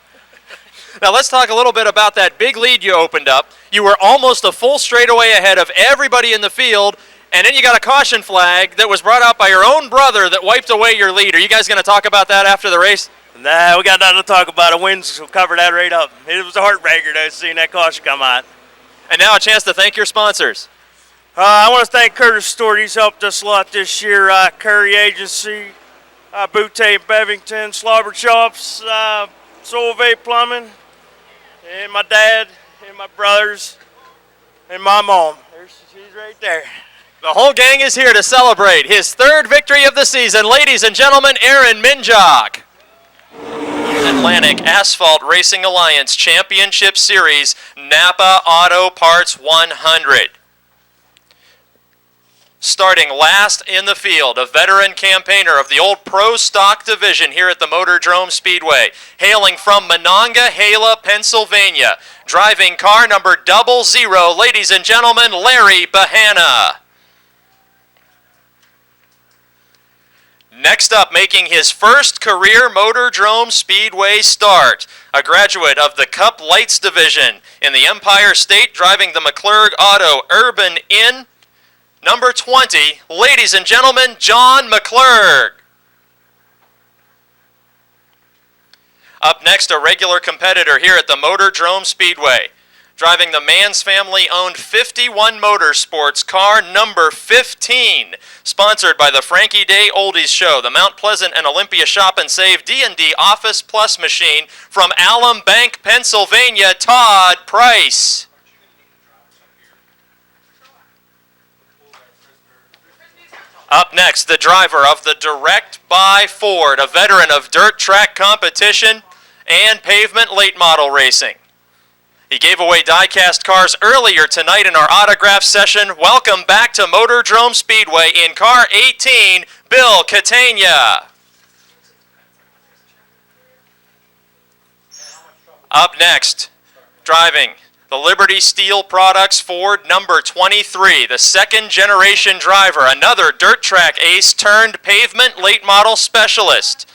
Now let's talk a little bit about that big lead you opened up. You were almost a full straightaway ahead of everybody in the field, and then you got a caution flag that was brought out by your own brother that wiped away your lead. Are you guys going to talk about that after the race? Nah, we got nothing to talk about. The winds will cover that right up. It was a heartbreaker, though, seeing that caution come out. And now a chance to thank your sponsors. I want to thank Curtis Stewart. He's helped us a lot this year. Curry Agency, Butte Bevington, Slobber Chops, Solvay Plumbing, and my dad, and my brothers, and my mom. She's right there. The whole gang is here to celebrate his 3rd victory of the season. Ladies and gentlemen, Aaron Minjock. Atlantic Asphalt Racing Alliance Championship Series, NAPA Auto Parts 100. Starting last in the field, a veteran campaigner of the old Pro Stock division here at the MOTORDROME Speedway, hailing from Monongahela, Pennsylvania, driving car number 00, ladies and gentlemen, Larry Bahana. Next up, making his first career MOTORDROME Speedway start, a graduate of the Cup Lights division in the Empire State, driving the McClurg Auto Urban Inn, number 20, ladies and gentlemen, John McClurg. Up next, a regular competitor here at the MOTORDROME Speedway, driving the Mans family-owned 51 Motorsports car number 15, sponsored by the Frankie Day Oldies Show, the Mount Pleasant and Olympia Shop and Save D&D Office Plus machine from Alum Bank, Pennsylvania, Todd Price. Up next, the driver of the Direct by Ford, a veteran of dirt track competition and pavement late model racing. He gave away die-cast cars earlier tonight in our autograph session. Welcome back to MOTORDROME Speedway in car 18, Bill Catania. Up next, driving the Liberty Steel Products Ford number 23, the 2nd generation driver, another dirt track ace turned pavement late model specialist.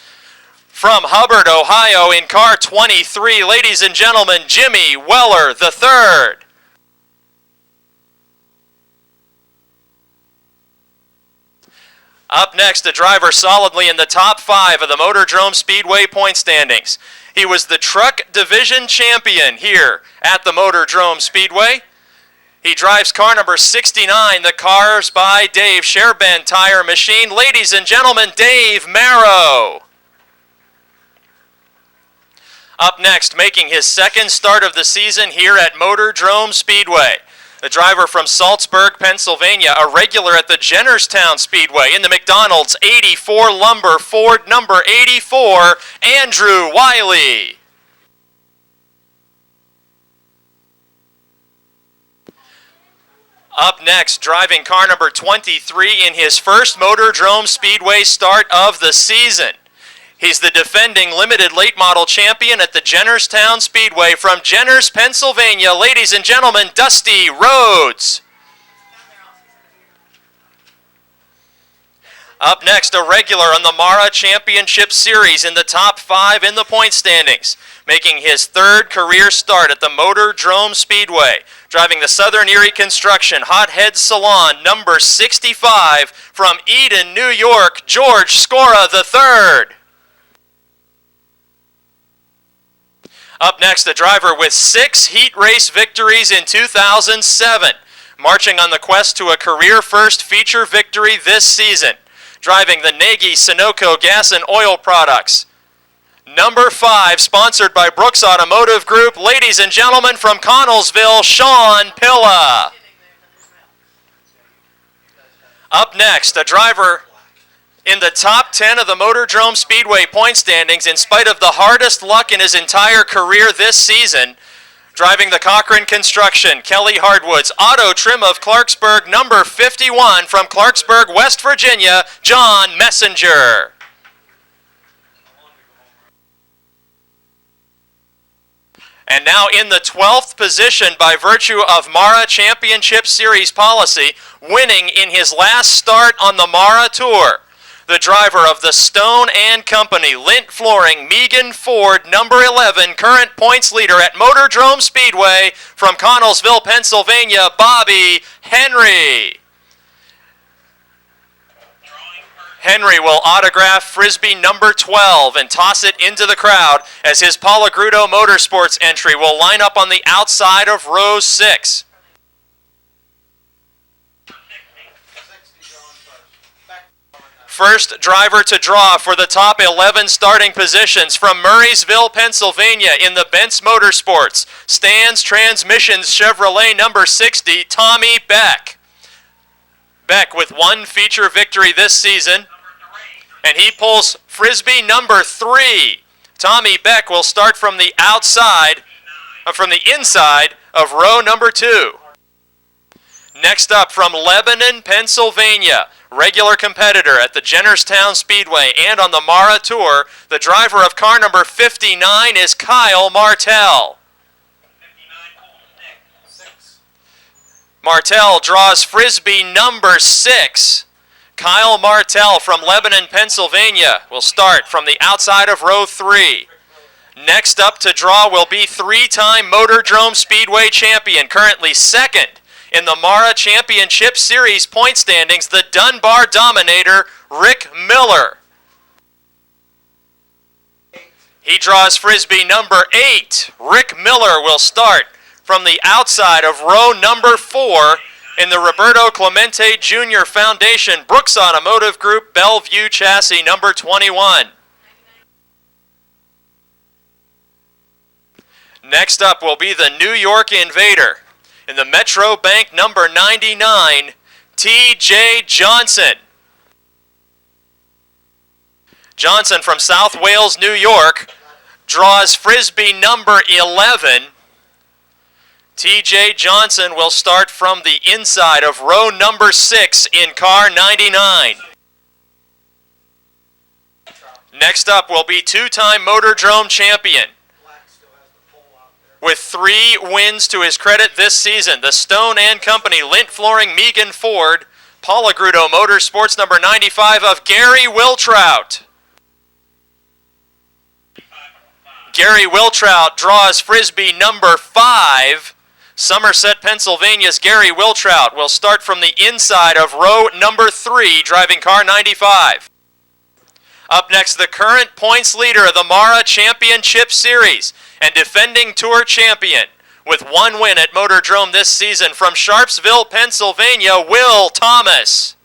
From Hubbard, Ohio, in car 23, ladies and gentlemen, Jimmy Weller III. Up next, a driver solidly in the top 5 of the MOTORDROME Speedway point standings. He was the truck division champion here at the MOTORDROME Speedway. He drives car number 69, the Cars by Dave Shairband Tire Machine. Ladies and gentlemen, Dave Marrow. Up next, making his second start of the season here at MOTORDROME Speedway. The driver from Salzburg, Pennsylvania, a regular at the Jennerstown Speedway in the McDonald's 84 Lumber Ford number 84, Andrew Wiley. Up next, driving car number 23 in his first MOTORDROME Speedway start of the season. He's the defending limited late model champion at the Jennerstown Speedway from Jenners, Pennsylvania. Ladies and gentlemen, Dusty Rhodes. Up next, a regular on the MAARA Championship Series in the top 5 in the point standings, making his third career start at the MOTORDROME Speedway, driving the Southern Erie Construction Hothead Salon number 65 from Eden, New York, George Scora III. Up next, a driver with 6 heat race victories in 2007, marching on the quest to a career-first feature victory this season, driving the Nagy Sunoco Gas and Oil Products. Number 5, sponsored by Brooks Automotive Group, ladies and gentlemen, from Connellsville, Sean Pilla. Up next, a driver in the top 10 of the MOTORDROME Speedway point standings in spite of the hardest luck in his entire career this season, driving the Cochran Construction, Kelly Hardwood's Auto Trim of Clarksburg, number 51 from Clarksburg, West Virginia, John Messenger. And now in the 12th position by virtue of MAARA Championship Series policy, winning in his last start on the MAARA Tour, the driver of the Stone and Company, Lint Flooring, Megan Ford, number 11, current points leader at MOTORDROME Speedway from Connellsville, Pennsylvania, Bobby Henry. Henry will autograph Frisbee number 12 and toss it into the crowd as his Palagrudo Motorsports entry will line up on the outside of row 6. First driver to draw for the top 11 starting positions from Murraysville, Pennsylvania in the Bentz Motorsports, Stans Transmissions Chevrolet number 60, Tommy Beck. Beck with 1 feature victory this season, and he pulls Frisbee number 3. Tommy Beck will start from the inside of row number 2. Next up from Lebanon, Pennsylvania, regular competitor at the Jennerstown Speedway and on the MAARA Tour, the driver of car number 59 is Kyle Martell. Martell draws Frisbee number 6. Kyle Martell from Lebanon, Pennsylvania will start from the outside of row 3. Next up to draw will be 3-time MOTORDROME Speedway champion, currently second in the MAARA Championship Series point standings, the Dunbar Dominator, Rick Miller. He draws Frisbee number 8. Rick Miller will start from the outside of row number 4 in the Roberto Clemente Jr. Foundation, Brooks Automotive Group, Bellevue Chassis number 21. Next up will be the New York Invader. In the Metro Bank number 99, T.J. Johnson. Johnson from South Wales, New York, draws Frisbee number 11. T.J. Johnson will start from the inside of row number 6 in car 99. Next up will be 2-time MOTORDROME champion, with 3 wins to his credit this season, the Stone and Company, Lint Flooring, Megan Ford, Palagrudo Motorsports number 95 of Gary Wiltrout. Gary Wiltrout draws Frisbee number 5. Somerset, Pennsylvania's Gary Wiltrout will start from the inside of row number 3, driving car 95. Up next, the current points leader of the MAARA Championship Series and defending Tour champion with 1 win at MOTORDROME this season from Sharpsville, Pennsylvania, Will Thomas.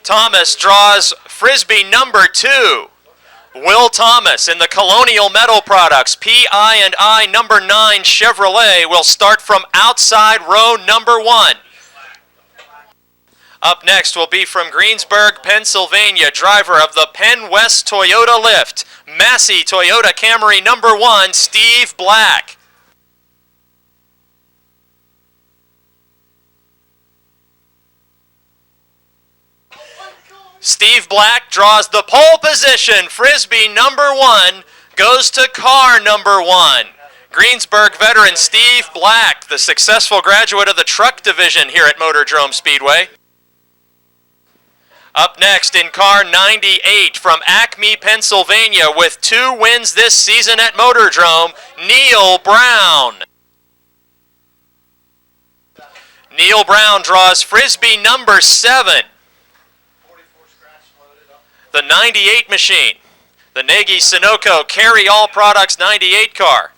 Thomas draws Frisbee number 2. Will Thomas in the Colonial Metal Products PI&I number 9 Chevrolet will start from outside row number 1. Up next will be from Greensburg, Pennsylvania, driver of the Penn West Toyota Lift, Massey Toyota Camry number 1, Steve Black. Steve Black draws the pole position. Frisbee number 1 goes to car number 1. Greensburg veteran Steve Black, the successful graduate of the truck division here at MOTORDROME Speedway. Up next in car 98 from Acme, Pennsylvania, with 2 wins this season at MOTORDROME, Neil Brown. Neil Brown draws Frisbee number 7. The 98 machine, the Nagy Sunoco Carry All Products 98 car.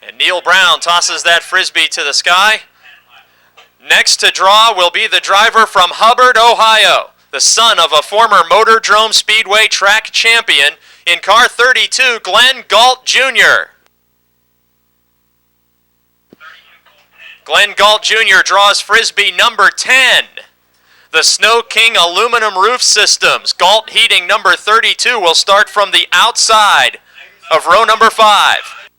And Neil Brown tosses that Frisbee to the sky. Next to draw will be the driver from Hubbard, Ohio, the son of a former MOTORDROME Speedway track champion, in car 32, Glenn Galt Jr. Glenn Galt Jr. draws Frisbee number 10. The Snow King Aluminum Roof Systems, Galt Heating number 32, will start from the outside of row number 5.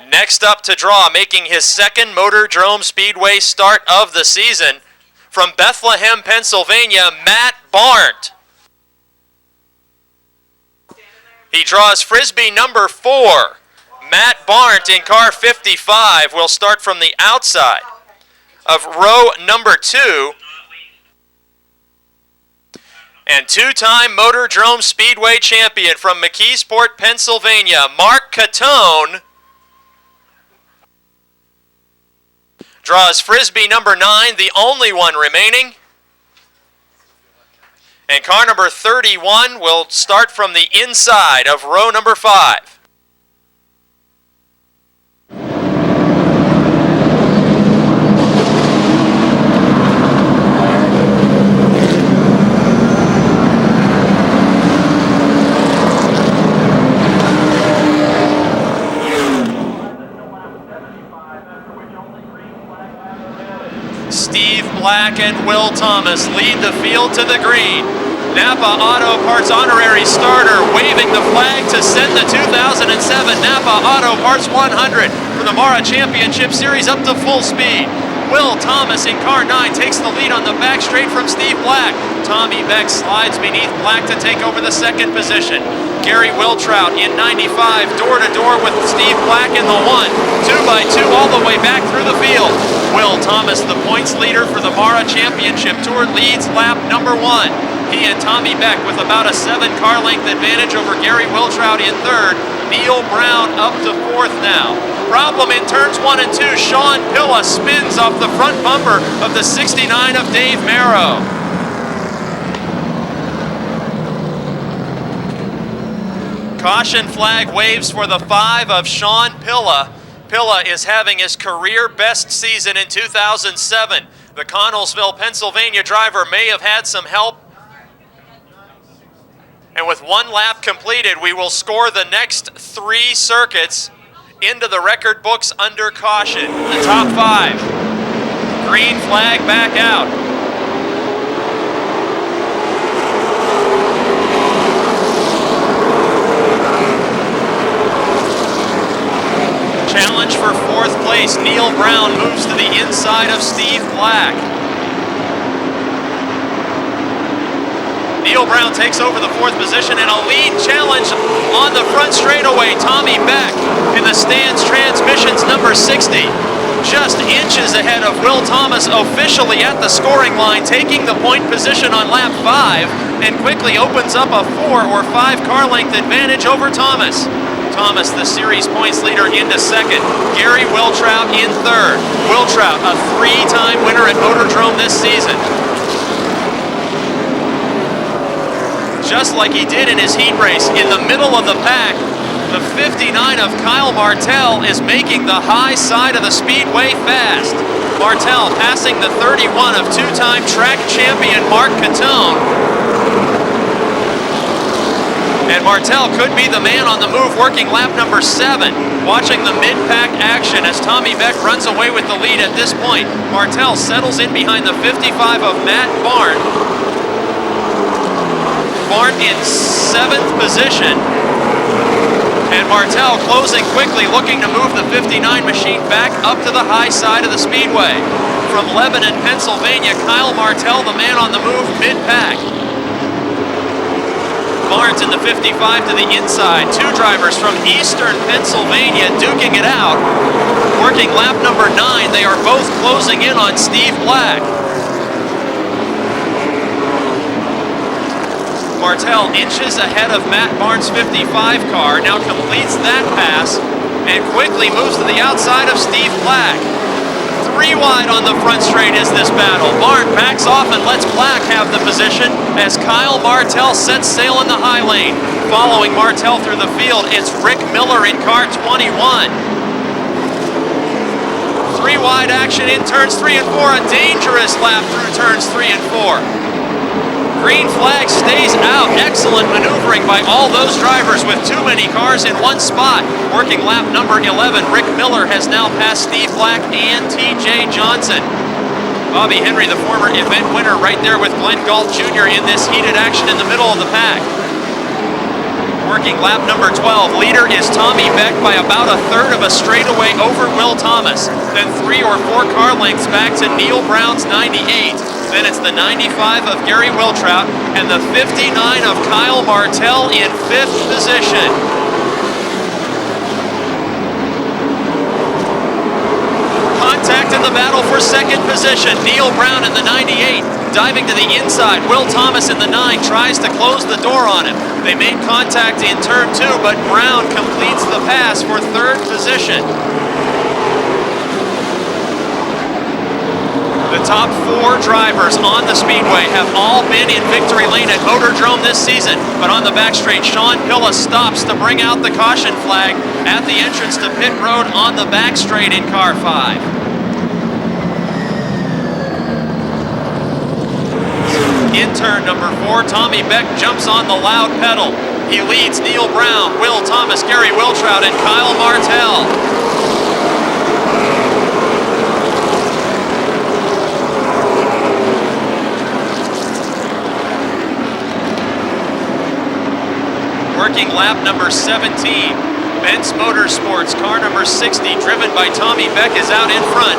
Next up to draw, making his second MOTORDROME Speedway start of the season, from Bethlehem, Pennsylvania, Matt Barnt. He draws Frisbee number 4. Matt Barnt in car 55 will start from the outside of row number 2. And 2-time MOTORDROME Speedway champion from McKeesport, Pennsylvania, Mark Catone, draws Frisbee number 9, the only one remaining. And car number 31 will start from the inside of row number 5. Steve Black and Will Thomas lead the field to the green. NAPA Auto Parts honorary starter waving the flag to send the 2007 NAPA Auto Parts 100 for the MAARA Championship Series up to full speed. Will Thomas in car 9 takes the lead on the back straight from Steve Black. Tommy Beck slides beneath Black to take over the second position. Gary Wiltrout in 95, door-to-door with Steve Black in the 1. 2x2 all the way back through the field. Will Thomas, the points leader for the MAARA Championship Tour, leads lap number 1. He and Tommy Beck with about a 7-car length advantage over Gary Wiltrout in 3rd. Neil Brown up to 4th now. Problem in turns 1 and 2. Sean Pilla spins off the front bumper of the 69 of Dave Marrow. Caution flag waves for the 5 of Sean Pilla. Pilla is having his career best season in 2007. The Connellsville, Pennsylvania driver may have had some help. And with 1 lap completed, we will score the next 3 circuits into the record books under caution. The top 5. Green flag back out. Challenge for 4th place. Neil Brown moves to the inside of Steve Black. Neil Brown takes over the 4th position and a lead challenge on the front straightaway. Tommy Beck in the Stans Transmissions number 60. Just inches ahead of Will Thomas, officially at the scoring line, taking the point position on lap 5 and quickly opens up a 4 or 5 car length advantage over Thomas. Thomas, the series points leader, into 2nd. Gary Wiltrout in 3rd. Wiltrout, a 3-time winner at MOTORDROME this season. Just like he did in his heat race, in the middle of the pack, the 59 of Kyle Martell is making the high side of the speedway fast. Martel passing the 31 of two-time track champion Mark Catone. And Martel could be the man on the move, working lap number 7. Watching the mid-pack action as Tommy Beck runs away with the lead at this point. Martel settles in behind the 55 of Matt Barn. Barn in 7th position. And Martel closing quickly, looking to move the 59 machine back up to the high side of the speedway. From Lebanon, Pennsylvania, Kyle Martel, the man on the move, mid-pack. Barnes in the 55 to the inside. Two drivers from Eastern Pennsylvania duking it out. Working lap number 9, they are both closing in on Steve Black. Martel inches ahead of Matt Barnes' 55 car, now completes that pass and quickly moves to the outside of Steve Black. 3 wide on the front straight is this battle. Barnes backs off and lets Black have the position as Kyle Martel sets sail in the high lane. Following Martel through the field, it's Rick Miller in car 21. 3 wide action in turns 3 and 4, a dangerous lap through turns 3 and 4. Green flag stays out. Excellent maneuvering by all those drivers with too many cars in one spot. Working lap number 11, Rick Miller has now passed Steve Black and TJ Johnson. Bobby Henry, the former event winner, right there with Glenn Galt Jr. in this heated action in the middle of the pack. Working lap number 12, leader is Tommy Beck by about a third of a straightaway over Will Thomas. Then 3 or 4 car lengths back to Neil Brown's 98. Then it's the 95 of Gary Wiltrout and the 59 of Kyle Martel in 5th position. Contact in the battle for 2nd position. Neil Brown in the 98 diving to the inside. Will Thomas in the 9 tries to close the door on him. They made contact in turn 2, but Brown completes the pass for 3rd position. The top 4 drivers on the speedway have all been in victory lane at Motordrome this season, but on the back straight, Sean Pilla stops to bring out the caution flag at the entrance to pit road on the back straight in car 5. In turn number 4, Tommy Beck jumps on the loud pedal. He leads Neil Brown, Will Thomas, Gary Wiltrout, and Kyle Martel. Working lap number 17, Benz Motorsports, car number 60, driven by Tommy Beck, is out in front.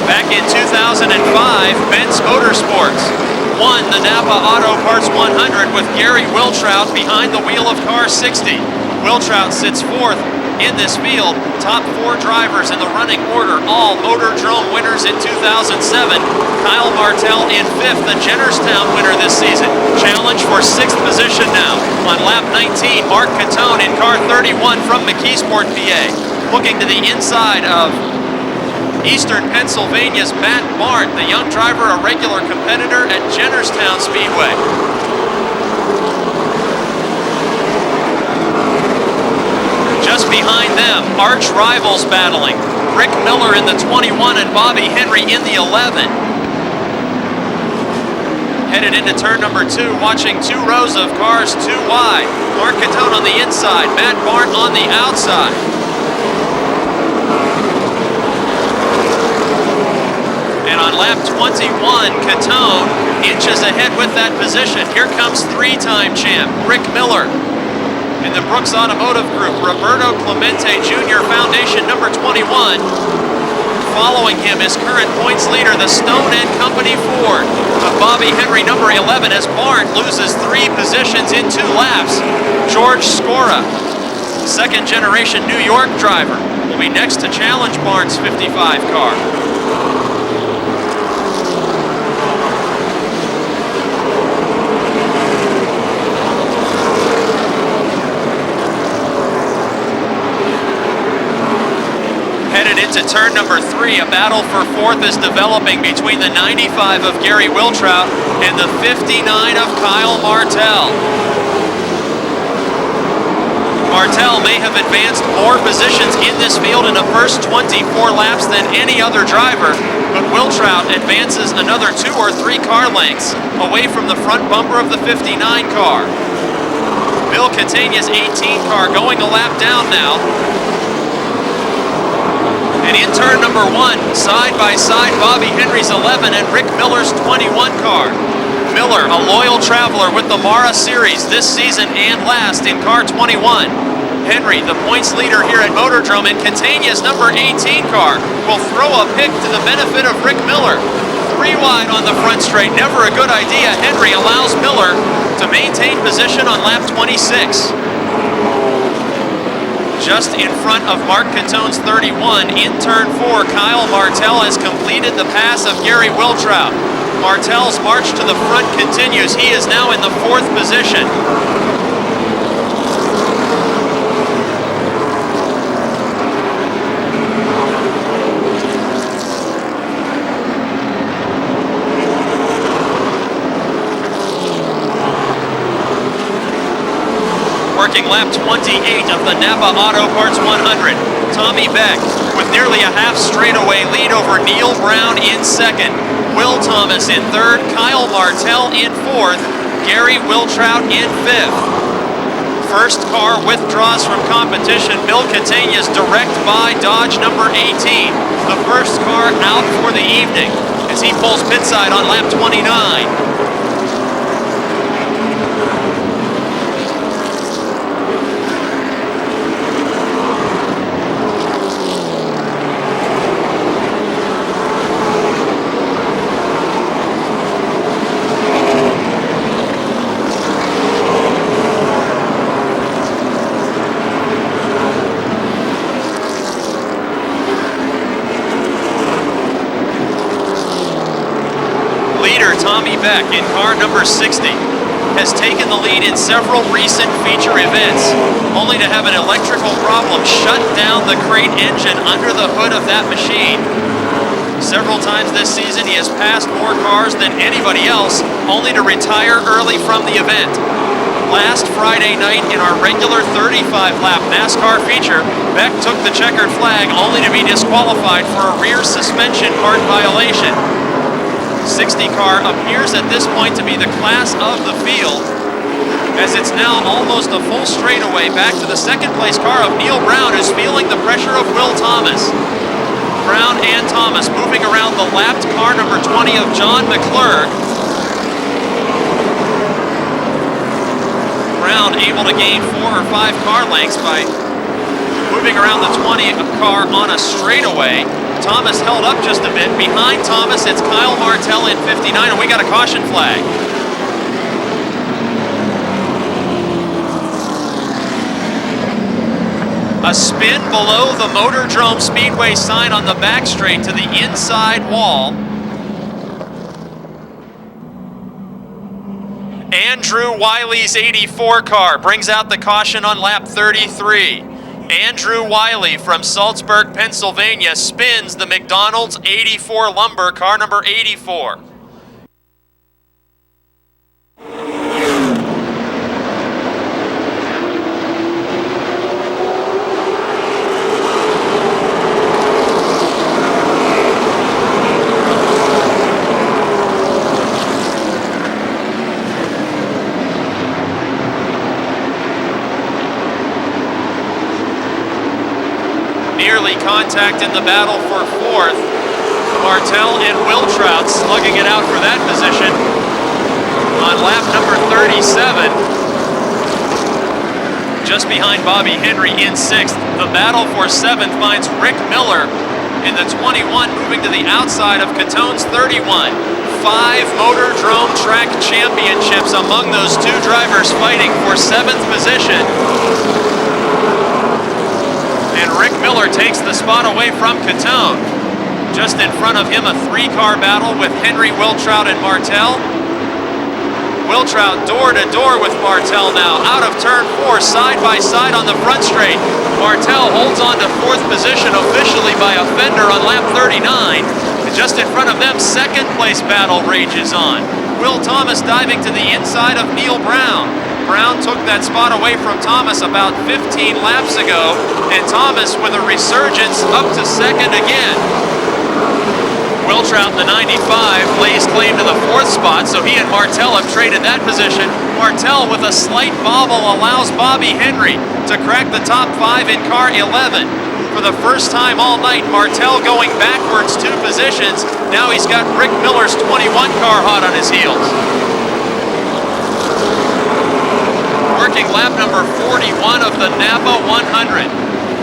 Back in 2005, Benz Motorsports won the NAPA Auto Parts 100 with Gary Wiltrout behind the wheel of car 60. Wiltrout sits 4th in this field. Top 4 drivers in the running order, all Motordrome winners in 2007. Kyle Martel in 5th, the Jennerstown winner this season. Challenge for 6th position now. On lap 19, Mark Catone in car 31 from McKeesport, PA. Looking to the inside of Eastern Pennsylvania's Matt Barn, the young driver, a regular competitor at Jennerstown Speedway. Just behind them, arch rivals battling. Rick Miller in the 21 and Bobby Henry in the 11. Headed into turn number 2, watching 2 rows of cars 2 wide. Mark Catone on the inside, Matt Barn on the outside. And on lap 21, Catone inches ahead with that position. Here comes 3-time champ Rick Miller. In the Brooks Automotive Group, Roberto Clemente Jr. Foundation number 21. Following him is current points leader, the Stone & Company Ford of Bobby Henry number 11, as Barn loses 3 positions in 2 laps. George Scora, 2nd generation New York driver, will be next to challenge Barnes' 55 car. Headed into turn number 3, a battle for 4th is developing between the 95 of Gary Wiltrout and the 59 of Kyle Martel. Martell may have advanced more positions in this field in the first 24 laps than any other driver, but Wiltrout advances another 2 or 3 car lengths away from the front bumper of the 59 car. Bill Catania's 18 car going a lap down now. And in turn number 1, side by side, Bobby Henry's 11 and Rick Miller's 21 car. Miller, a loyal traveler with the MAARA Series this season and last in car 21. Henry, the points leader here at Motordrome, and Catania's number 18 car will throw a pick to the benefit of Rick Miller. 3 wide on the front straight, never a good idea. Henry allows Miller to maintain position on lap 26. Just in front of Mark Catone's 31, in turn 4, Kyle Martell has completed the pass of Gary Wiltrout. Martell's march to the front continues. He is now in the 4th position. Working lap 28 of the NAPA Auto Parts 100. Tommy Beck with nearly a half straightaway lead over Neil Brown in 2nd. Will Thomas in 3rd, Kyle Martell in 4th, Gary Wiltrout in 5th. First car withdraws from competition. Bill Catania's direct buy Dodge number 18. The first car out for the evening as he pulls pit side on lap 29. Tommy Beck in car number 60 has taken the lead in several recent feature events, only to have an electrical problem shut down the crate engine under the hood of that machine. Several times this season he has passed more cars than anybody else, only to retire early from the event. Last Friday night in our regular 35-lap NASCAR feature, Beck took the checkered flag only to be disqualified for a rear suspension part violation. 60 car appears at this point to be the class of the field, as it's now almost a full straightaway back to the 2nd place car of Neil Brown, who's feeling the pressure of Will Thomas. Brown and Thomas moving around the lapped car number 20 of John McClurg. Brown able to gain 4 or 5 car lengths by moving around the 20 car on a straightaway. Thomas held up just a bit. Behind Thomas, it's Kyle Martell in 59, and we got a caution flag. A spin below the Motordrome Speedway sign on the back straight to the inside wall. Andrew Wiley's 84 car brings out the caution on lap 33. Andrew Wiley from Salzburg, Pennsylvania spins the McDonald's 84 Lumber, car number 84. Nearly contact in the battle for 4th. Martell and Wiltrout slugging it out for that position on lap number 37. Just behind Bobby Henry in 6th. The battle for 7th finds Rick Miller in the 21, moving to the outside of Catone's 31. 5 Motordrome track championships among those 2 drivers fighting for 7th position. And Rick Miller takes the spot away from Catone. Just in front of him, a 3-car battle with Henry, Wiltrout, and Martell. Wiltrout door to door with Martell now. Out of turn 4, side by side on the front straight. Martell holds on to 4th position officially by a fender on lap 39. And just in front of them, 2nd place battle rages on. Will Thomas diving to the inside of Neil Brown. Brown took that spot away from Thomas about 15 laps ago, and Thomas with a resurgence up to second again. Wiltrout in the 95 lays claim to the 4th spot, so he and Martell have traded that position. Martell with a slight bobble allows Bobby Henry to crack the top 5 in car 11. For the first time all night, Martell going backwards 2 positions. Now he's got Rick Miller's 21 car hot on his heels. Working lap number 41 of the NAPA 100.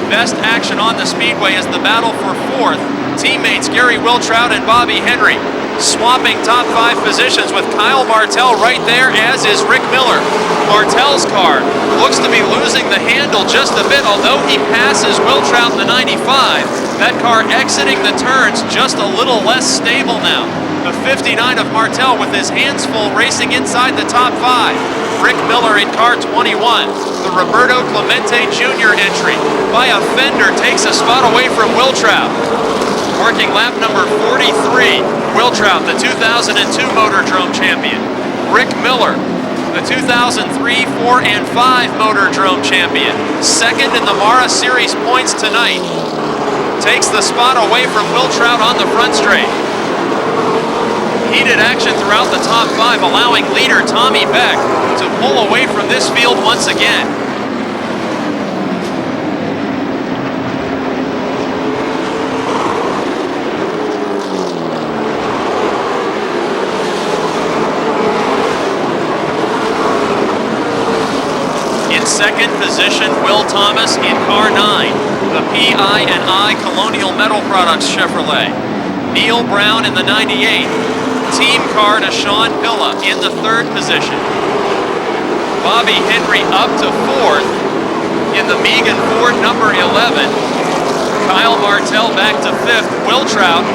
Best action on the speedway is the battle for 4th. Teammates Gary Wiltrout and Bobby Henry swapping top 5 positions with Kyle Martell right there, as is Rick Miller. Martell's car looks to be losing the handle just a bit, although he passes Wiltrout in the 95. That car exiting the turns just a little less stable now. The 59 of Martell with his hands full racing inside the top 5. Rick Miller in car 21. The Roberto Clemente Jr. entry by a fender takes a spot away from Wiltrout. Working lap number 43, Wiltrout, the 2002 Motordrome champion. Rick Miller, the 2003, 4, and 5 Motordrome champion. Second in the MAARA Series points tonight. Takes the spot away from Wiltrout on the front straight. Heated action throughout the top 5, allowing leader Tommy Beck to pull away from this field once again. In second position, Will Thomas in car 9, the PI&I Colonial Metal Products Chevrolet. Neil Brown in the 98. Team car to Sean Pilla in the 3rd position. Bobby Henry up to 4th in the Megan Ford number 11. Kyle Martell back to 5th. Wiltrout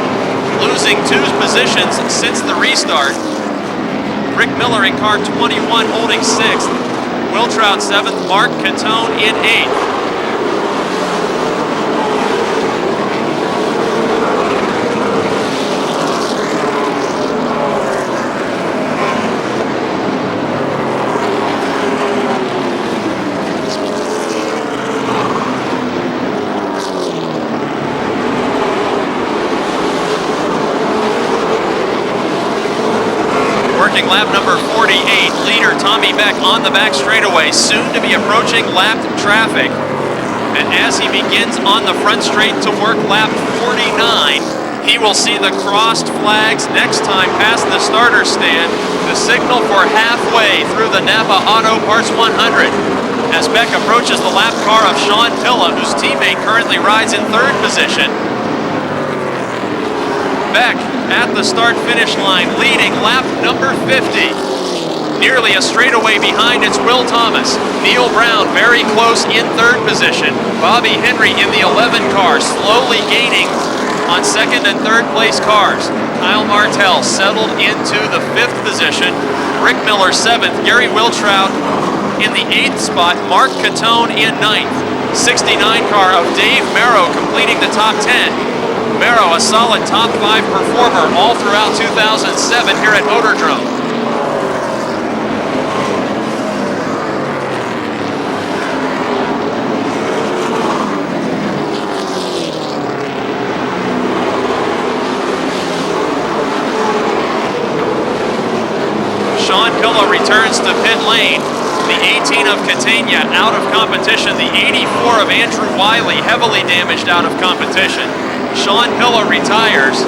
losing 2 positions since the restart. Rick Miller in car 21 holding 6th. Wiltrout 7th. Mark Catone in 8th. Lap number 48, leader Tommy Beck on the back straightaway, soon to be approaching lapped traffic. And as he begins on the front straight to work lap 49, he will see the crossed flags next time past the starter stand, the signal for halfway through the NAPA Auto Parts 100. As Beck approaches the lap car of Sean Pilla, whose teammate currently rides in 3rd position. Beck at the start-finish line, leading lap number 50. Nearly a straightaway behind, it's Will Thomas. Neil Brown very close in 3rd position. Bobby Henry in the 11 car, slowly gaining on 2nd and 3rd place cars. Kyle Martell settled into the 5th position. Rick Miller 7th. Gary Wiltrout in the 8th spot. Mark Catone in 9th. 69 car of Dave Merrow completing the top 10. Merrow, a solid top 5 performer all throughout 2007 here at Motordrome. Sean Pilla returns to pit lane. The 18 of Catania out of competition. The 84 of Andrew Wiley heavily damaged out of competition. Sean Pilla retires.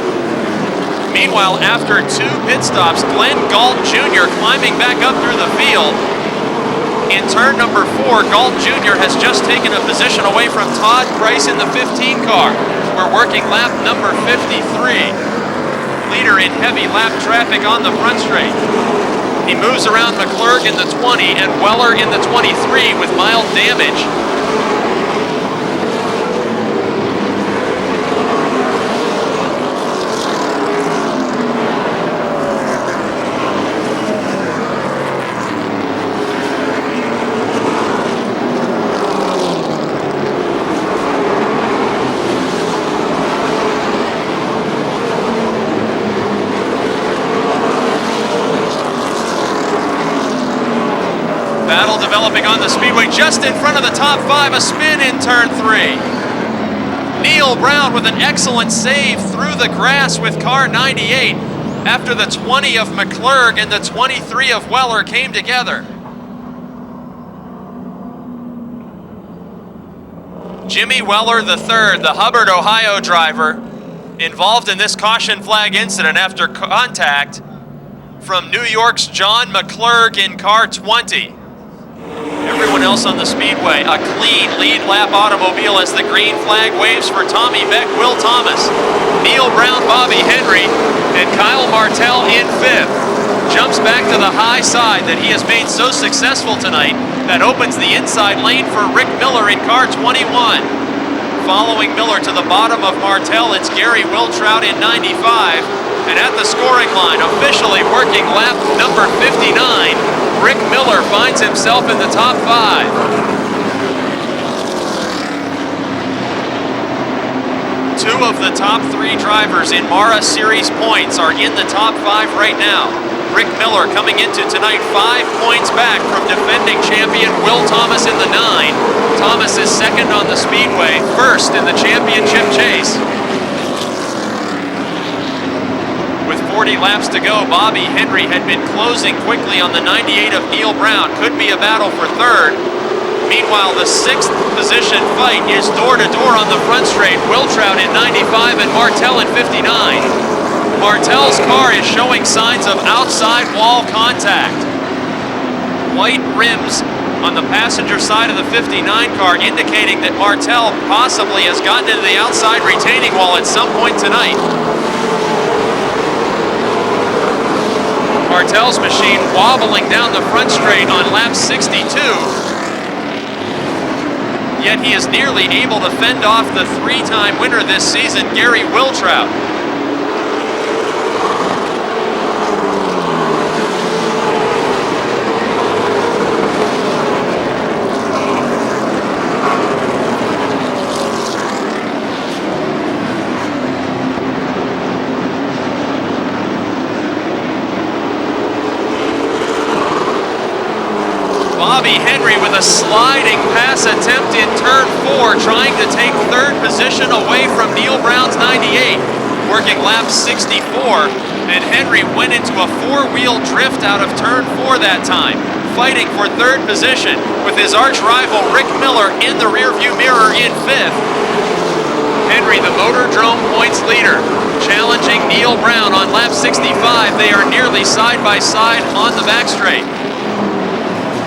Meanwhile, after 2 pit stops, Glenn Galt Jr. climbing back up through the field. In turn number 4, Galt Jr. has just taken a position away from Todd Price in the 15 car. We're working lap number 53. Leader in heavy lap traffic on the front straight. He moves around McClurg in the 20 and Weller in the 23 with mild damage. Battle developing on the speedway just in front of the top 5, a spin in turn 3. Neil Brown with an excellent save through the grass with car 98 after the 20 of McClurg and the 23 of Weller came together. Jimmy Weller III, the Hubbard, Ohio driver, involved in this caution flag incident after contact from New York's John McClurg in car 20. Everyone else on the speedway, a clean lead lap automobile as the green flag waves for Tommy Beck, Will Thomas, Neil Brown, Bobby Henry, and Kyle Martell in 5th. Jumps back to the high side that he has made so successful tonight that opens the inside lane for Rick Miller in car 21. Following Miller to the bottom of Martell, it's Gary Wiltrout in 95. And at the scoring line, officially working lap number 59, Rick Miller finds himself in the top 5. Two of the top 3 drivers in MAARA Series points are in the top 5 right now. Rick Miller coming into tonight 5 points back from defending champion Will Thomas in the 9. Thomas is second on the speedway, first in the championship chase. With 40 laps to go, Bobby Henry had been closing quickly on the 98 of Neil Brown. Could be a battle for 3rd. Meanwhile, the 6th position fight is door-to-door on the front straight. Wiltrout in 95 and Martell in 59. Martell's car is showing signs of outside wall contact. White rims on the passenger side of the 59 car indicating that Martell possibly has gotten into the outside retaining wall at some point tonight. Martell's machine wobbling down the front straight on lap 62. Yet he is nearly able to fend off the 3-time winner this season, Gary Wiltrout. Bobby Henry with a sliding pass attempt in turn 4, trying to take 3rd position away from Neil Brown's 98, working lap 64, and Henry went into a 4-wheel drift out of turn 4 that time, fighting for 3rd position with his arch rival Rick Miller in the rearview mirror in 5th. Henry, the Motordrome points leader, challenging Neil Brown on lap 65. They are nearly side by side on the back straight.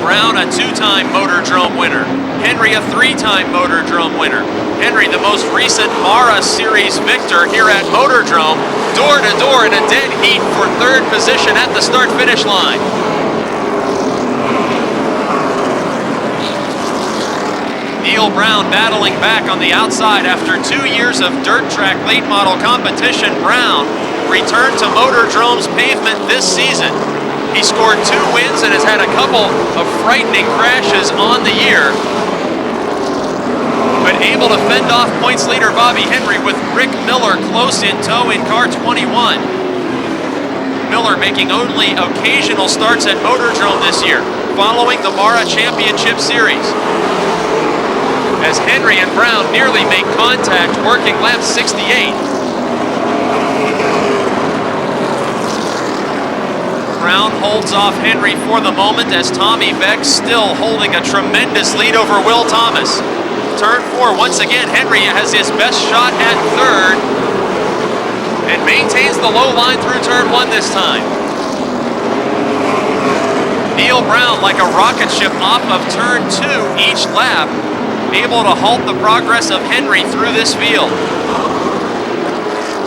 Brown, a 2-time Motordrome winner. Henry, a 3-time Motordrome winner. Henry, the most recent MAARA Series victor here at Motordrome, door to door in a dead heat for 3rd position at the start-finish line. Neil Brown battling back on the outside after 2 years of dirt track late model competition. Brown returned to Motordrome's pavement this season. He scored 2 wins and has had a couple of frightening crashes on the year, but able to fend off points leader Bobby Henry with Rick Miller close in tow in car 21. Miller making only occasional starts at Motordrome this year, following the MAARA Championship Series. As Henry and Brown nearly make contact, working lap 68. Brown holds off Henry for the moment as Tommy Beck still holding a tremendous lead over Will Thomas. Turn 4, once again, Henry has his best shot at 3rd and maintains the low line through turn 1 this time. Neil Brown, like a rocket ship off of turn 2 each lap, able to halt the progress of Henry through this field.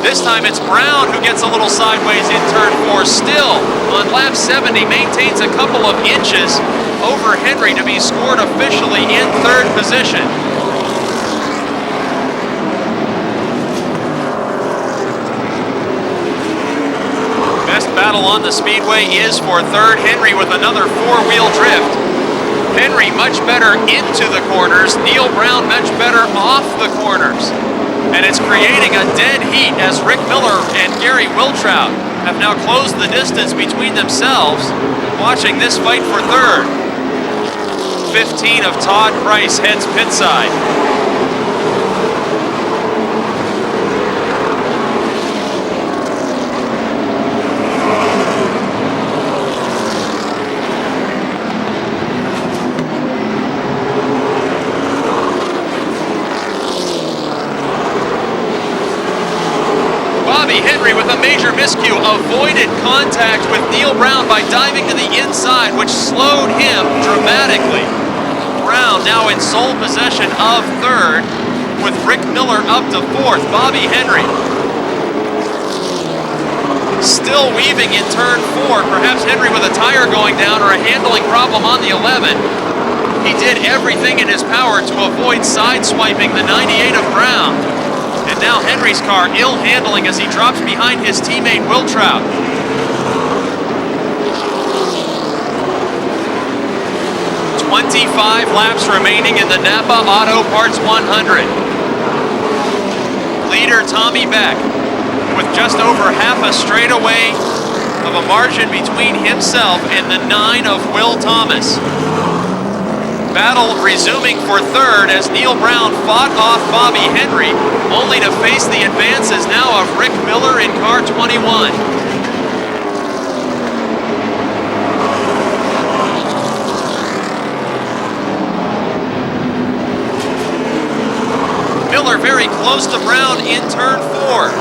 This time it's Brown who gets a little sideways in turn 4. Still, on lap 70, maintains a couple of inches over Henry to be scored officially in 3rd position. Best battle on the speedway is for 3rd. Henry with another 4-wheel drift. Henry much better into the corners. Neil Brown much better off the corners. And it's creating a dead heat as Rick Miller and Gary Wiltrout have now closed the distance between themselves, watching this fight for 3rd. 15 of Todd Price heads pit side. Bobby Henry with a major miscue avoided contact with Neil Brown by diving to the inside, which slowed him dramatically. Brown now in sole possession of third, with Rick Miller up to fourth. Bobby Henry still weaving in turn 4. Perhaps Henry with a tire going down or a handling problem on the 11. He did everything in his power to avoid sideswiping the 98 of Brown. And now Henry's car ill handling as he drops behind his teammate Will Trout. "25 laps remaining in the Napa Auto Parts 100. Leader Tommy Beck with just over half a straightaway of a margin between himself and the 9 of Will Thomas. Battle resuming for third as Neil Brown fought off Bobby Henry, only to face the advances now of Rick Miller in car 21. Miller very close to Brown in turn 4.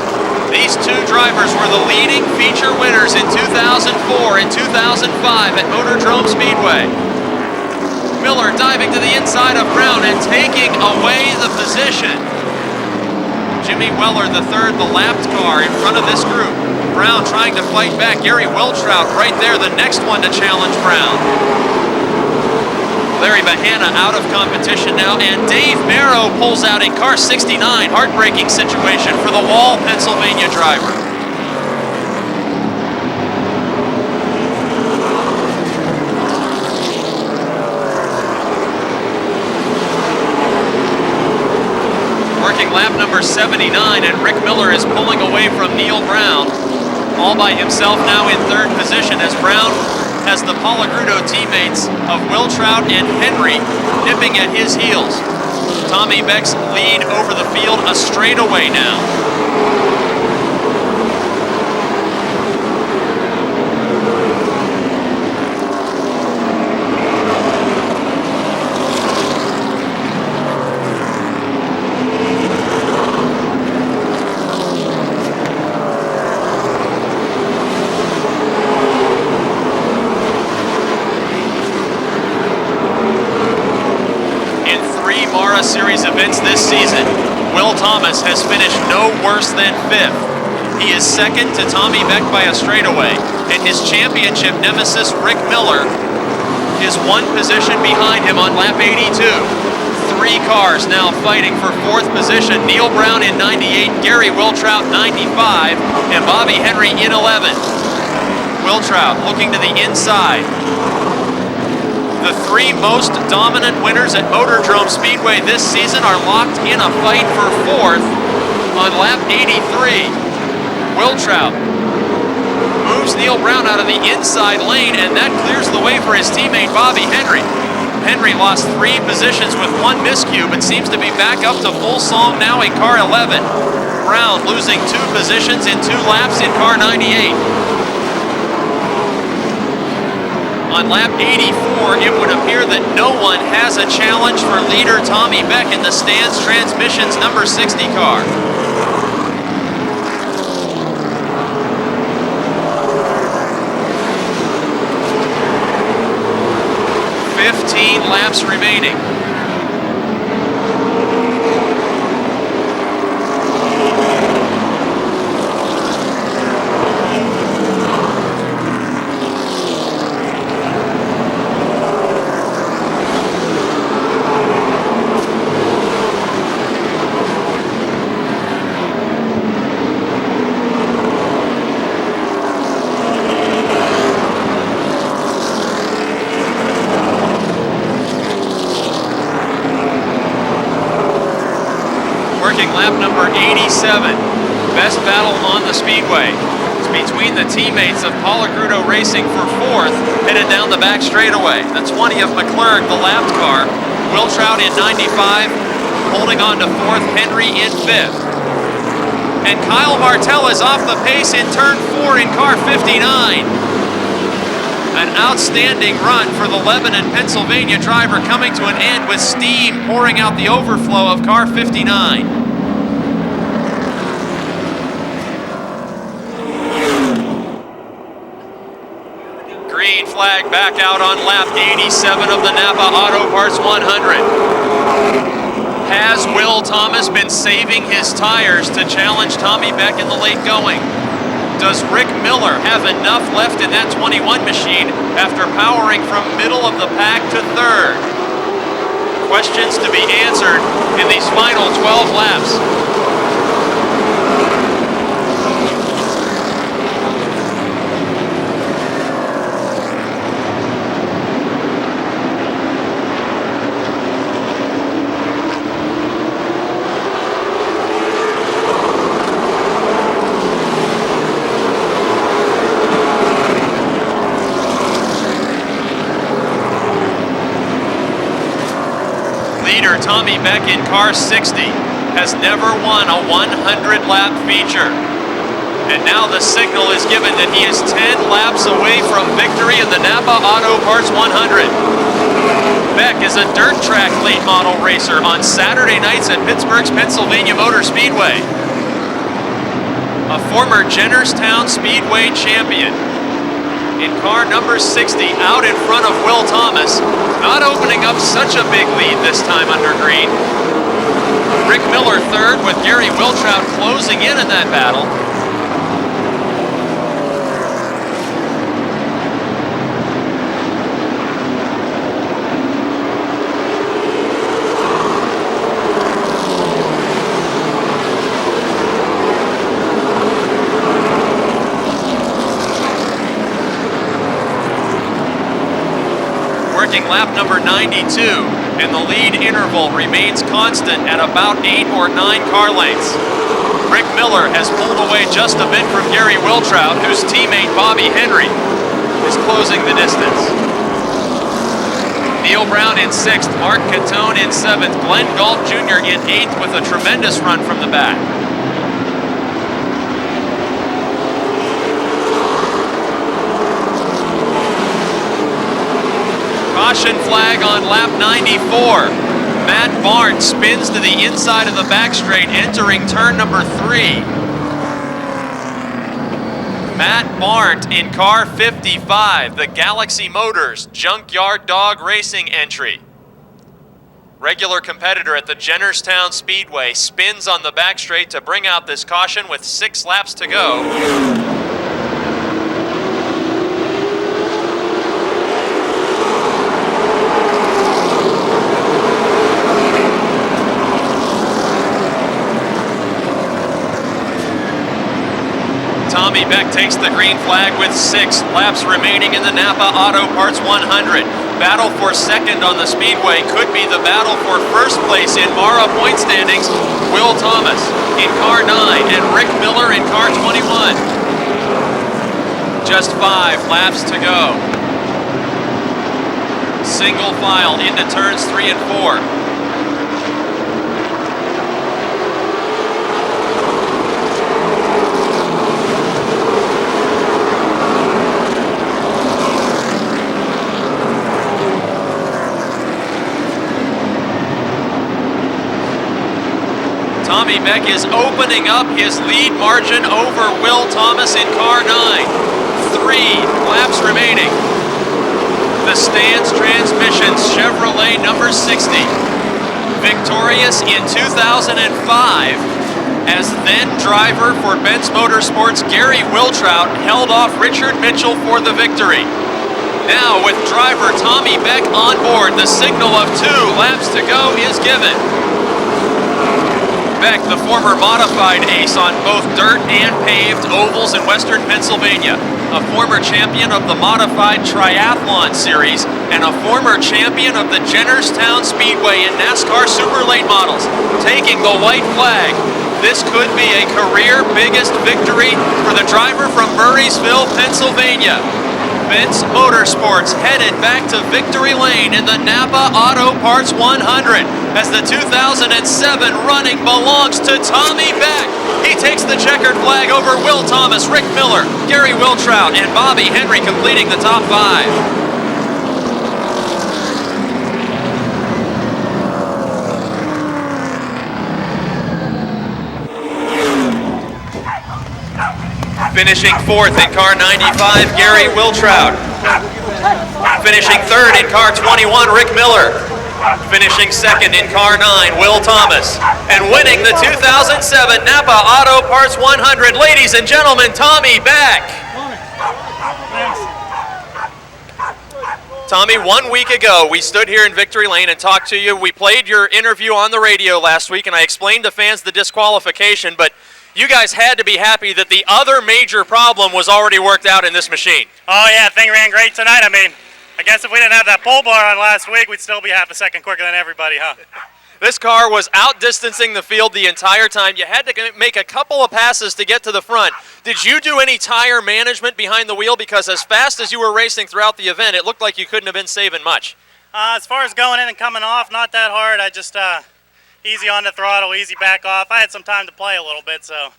These two drivers were the leading feature winners in 2004 and 2005 at MOTORDROME Speedway. Miller diving to the inside of Brown and taking away the position. Jimmy Weller, the third, the lapped car in front of this group. Brown trying to fight back. Gary Wiltrout right there, the next one to challenge Brown. Larry Bahana out of competition now, and Dave Marrow pulls out in car 69. Heartbreaking situation for the Wall, Pennsylvania driver. Working lap number 79, and Rick Miller is pulling away from Neil Brown. All by himself now in third position as Brown has the Palagrudo teammates of Wiltrout and Henry nipping at his heels. Tommy Beck's lead over the field a straightaway now. MAARA Series events this season, Will Thomas has finished no worse than 5th. He is second to Tommy Beck by a straightaway, and his championship nemesis Rick Miller is one position behind him on lap 82. 3 cars now fighting for 4th position. Neil Brown in 98, Gary Wiltrout 95, and Bobby Henry in 11. Wiltrout looking to the inside. The 3 most dominant winners at MOTORDROME Speedway this season are locked in a fight for 4th on lap 83. Wiltrout moves Neil Brown out of the inside lane, and that clears the way for his teammate Bobby Henry. Henry lost 3 positions with 1 miscue, but seems to be back up to full song now in car 11. Brown losing 2 positions in 2 laps in car 98. On lap 84, it would appear that no one has a challenge for leader Tommy Beck in the Stans Transmissions number 60 car. Laps remaining. Lap number 87, best battle on the speedway. lines between the teammates of Palagrudo Racing for 4th, headed down the back straightaway. The 20 of McClurg, the lapped car. Wiltrout in 95, holding on to 4th, Henry in 5th. And Kyle Martell is off the pace in turn 4 in car 59. An outstanding run for the Lebanon, Pennsylvania driver, coming to an end with steam pouring out the overflow of car 59. Green flag back out on lap 87 of the Napa Auto Parts 100. Has Will Thomas been saving his tires to challenge Tommy Beck in the late going? Does Rick Miller have enough left in that 21 machine after powering from middle of the pack to 3rd? Questions to be answered in these final 12 laps. Tommy Beck in car 60 has never won a 100-lap feature. And now the signal is given that he is 10 laps away from victory in the Napa Auto Parts 100. Beck is a dirt track late model racer on Saturday nights at Pittsburgh's Pennsylvania Motor Speedway. A former Jennerstown Speedway champion. In car number 60, out in front of Will Thomas, not opening up such a big lead this time under green. Rick Miller 3rd with Gary Wiltrout closing in that battle. Lap number 92, and the lead interval remains constant at about 8 or 9 car lengths. Rick Miller has pulled away just a bit from Gary Wiltrout, whose teammate Bobby Henry is closing the distance. Neil Brown in 6th, Mark Catone in 7th, Glenn Galt Jr. in 8th with a tremendous run from the back. Caution flag on lap 94. Matt Barnes spins to the inside of the back straight, entering turn number 3. Matt Barnes in car 55, the Galaxy Motors Junkyard Dog Racing entry. Regular competitor at the Jennerstown Speedway spins on the back straight to bring out this caution with 6 laps to go. Tommy Beck takes the green flag with 6 laps remaining in the Napa Auto Parts 100. Battle for 2nd on the Speedway could be the battle for 1st place in MAARA point standings. Will Thomas in car 9 and Rick Miller in car 21. Just 5 laps to go. Single file into turns 3 and 4. Tommy Beck is opening up his lead margin over Will Thomas in car 9. 3 laps remaining. The Stans Transmissions Chevrolet number 60. Victorious in 2005 as then driver for Benz Motorsports Gary Wiltrout held off Richard Mitchell for the victory. Now with driver Tommy Beck on board, the signal of 2 laps to go is given. Beck, the former modified ace on both dirt and paved ovals in western Pennsylvania, a former champion of the modified triathlon series, and a former champion of the Jennerstown Speedway in NASCAR Super Late Models, taking the white flag This could be a career biggest victory for the driver from Murraysville, Pennsylvania. Benz Motorsports headed back to victory lane in the NAPA Auto Parts 100 as the 2007 running belongs to Tommy Beck. He takes the checkered flag over Will Thomas, Rick Miller, Gary Wiltrout, and Bobby Henry completing the top 5. Finishing 4th in car 95, Gary Wiltrout. Finishing 3rd in car 21, Rick Miller. Finishing 2nd in car 9, Will Thomas. And winning the 2007 NAPA Auto Parts 100, ladies and gentlemen, Tommy Beck. Tommy, 1 week ago, we stood here in Victory Lane and talked to you. We played your interview on the radio last week, and I explained to fans the disqualification, but you guys had to be happy that the other major problem was already worked out in this machine. Oh yeah, thing ran great tonight. I mean, I guess if we didn't have that pole bar on last week, we'd still be half a second quicker than everybody, huh? This car was outdistancing the field the entire time. You had to make a couple of passes to get to the front. Did you do any tire management behind the wheel? Because as fast as you were racing throughout the event, it looked like you couldn't have been saving much. As far as going in and coming off, not that hard. I just easy on the throttle, easy back off. I had some time to play a little bit, so.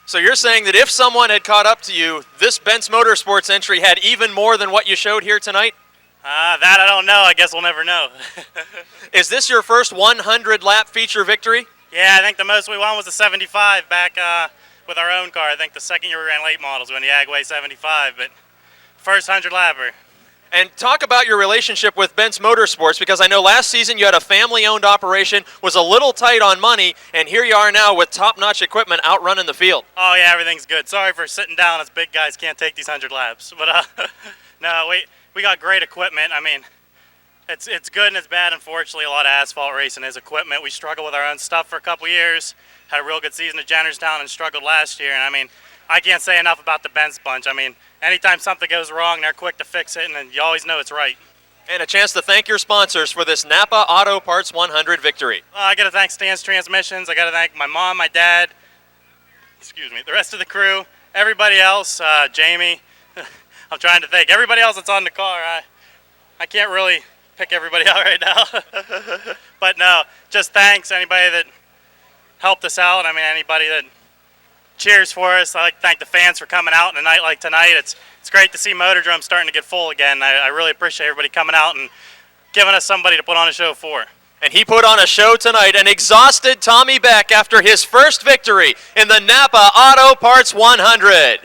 So you're saying that if someone had caught up to you, this Benz Motorsports entry had even more than what you showed here tonight? That I don't know. I guess we'll never know. Is this your first 100-lap feature victory? Yeah, I think the most we won was a 75 back with our own car. I think the second year we ran late models, we won the Agway 75, but first 100-lapper. And talk about your relationship with Benz Motorsports, because I know last season you had a family-owned operation, was a little tight on money, and here you are now with top-notch equipment out running the field. Oh, yeah, everything's good. Sorry for sitting down. Us big guys can't take these 100 laps. But, no, we got great equipment. I mean, it's good and it's bad. Unfortunately, a lot of asphalt racing is equipment. We struggled with our own stuff for a couple years, had a real good season at Jennerstown and struggled last year. And, I mean, I can't say enough about the Benz bunch. I mean, anytime something goes wrong, they're quick to fix it, and you always know it's right. And a chance to thank your sponsors for this NAPA Auto Parts 100 victory. I got to thank Stan's Transmissions. I got to thank my mom, my dad, the rest of the crew, everybody else, Jamie. I'm trying to think. Everybody else that's on the car. I can't really pick everybody out right now. But no, just thanks anybody that helped us out. I mean, anybody that cheers for us. I'd like to thank the fans for coming out on a night like tonight. It's great to see Motordrome starting to get full again. I really appreciate everybody coming out and giving us somebody to put on a show for. And he put on a show tonight, an exhausted Tommy Beck after his first victory in the NAPA Auto Parts 100.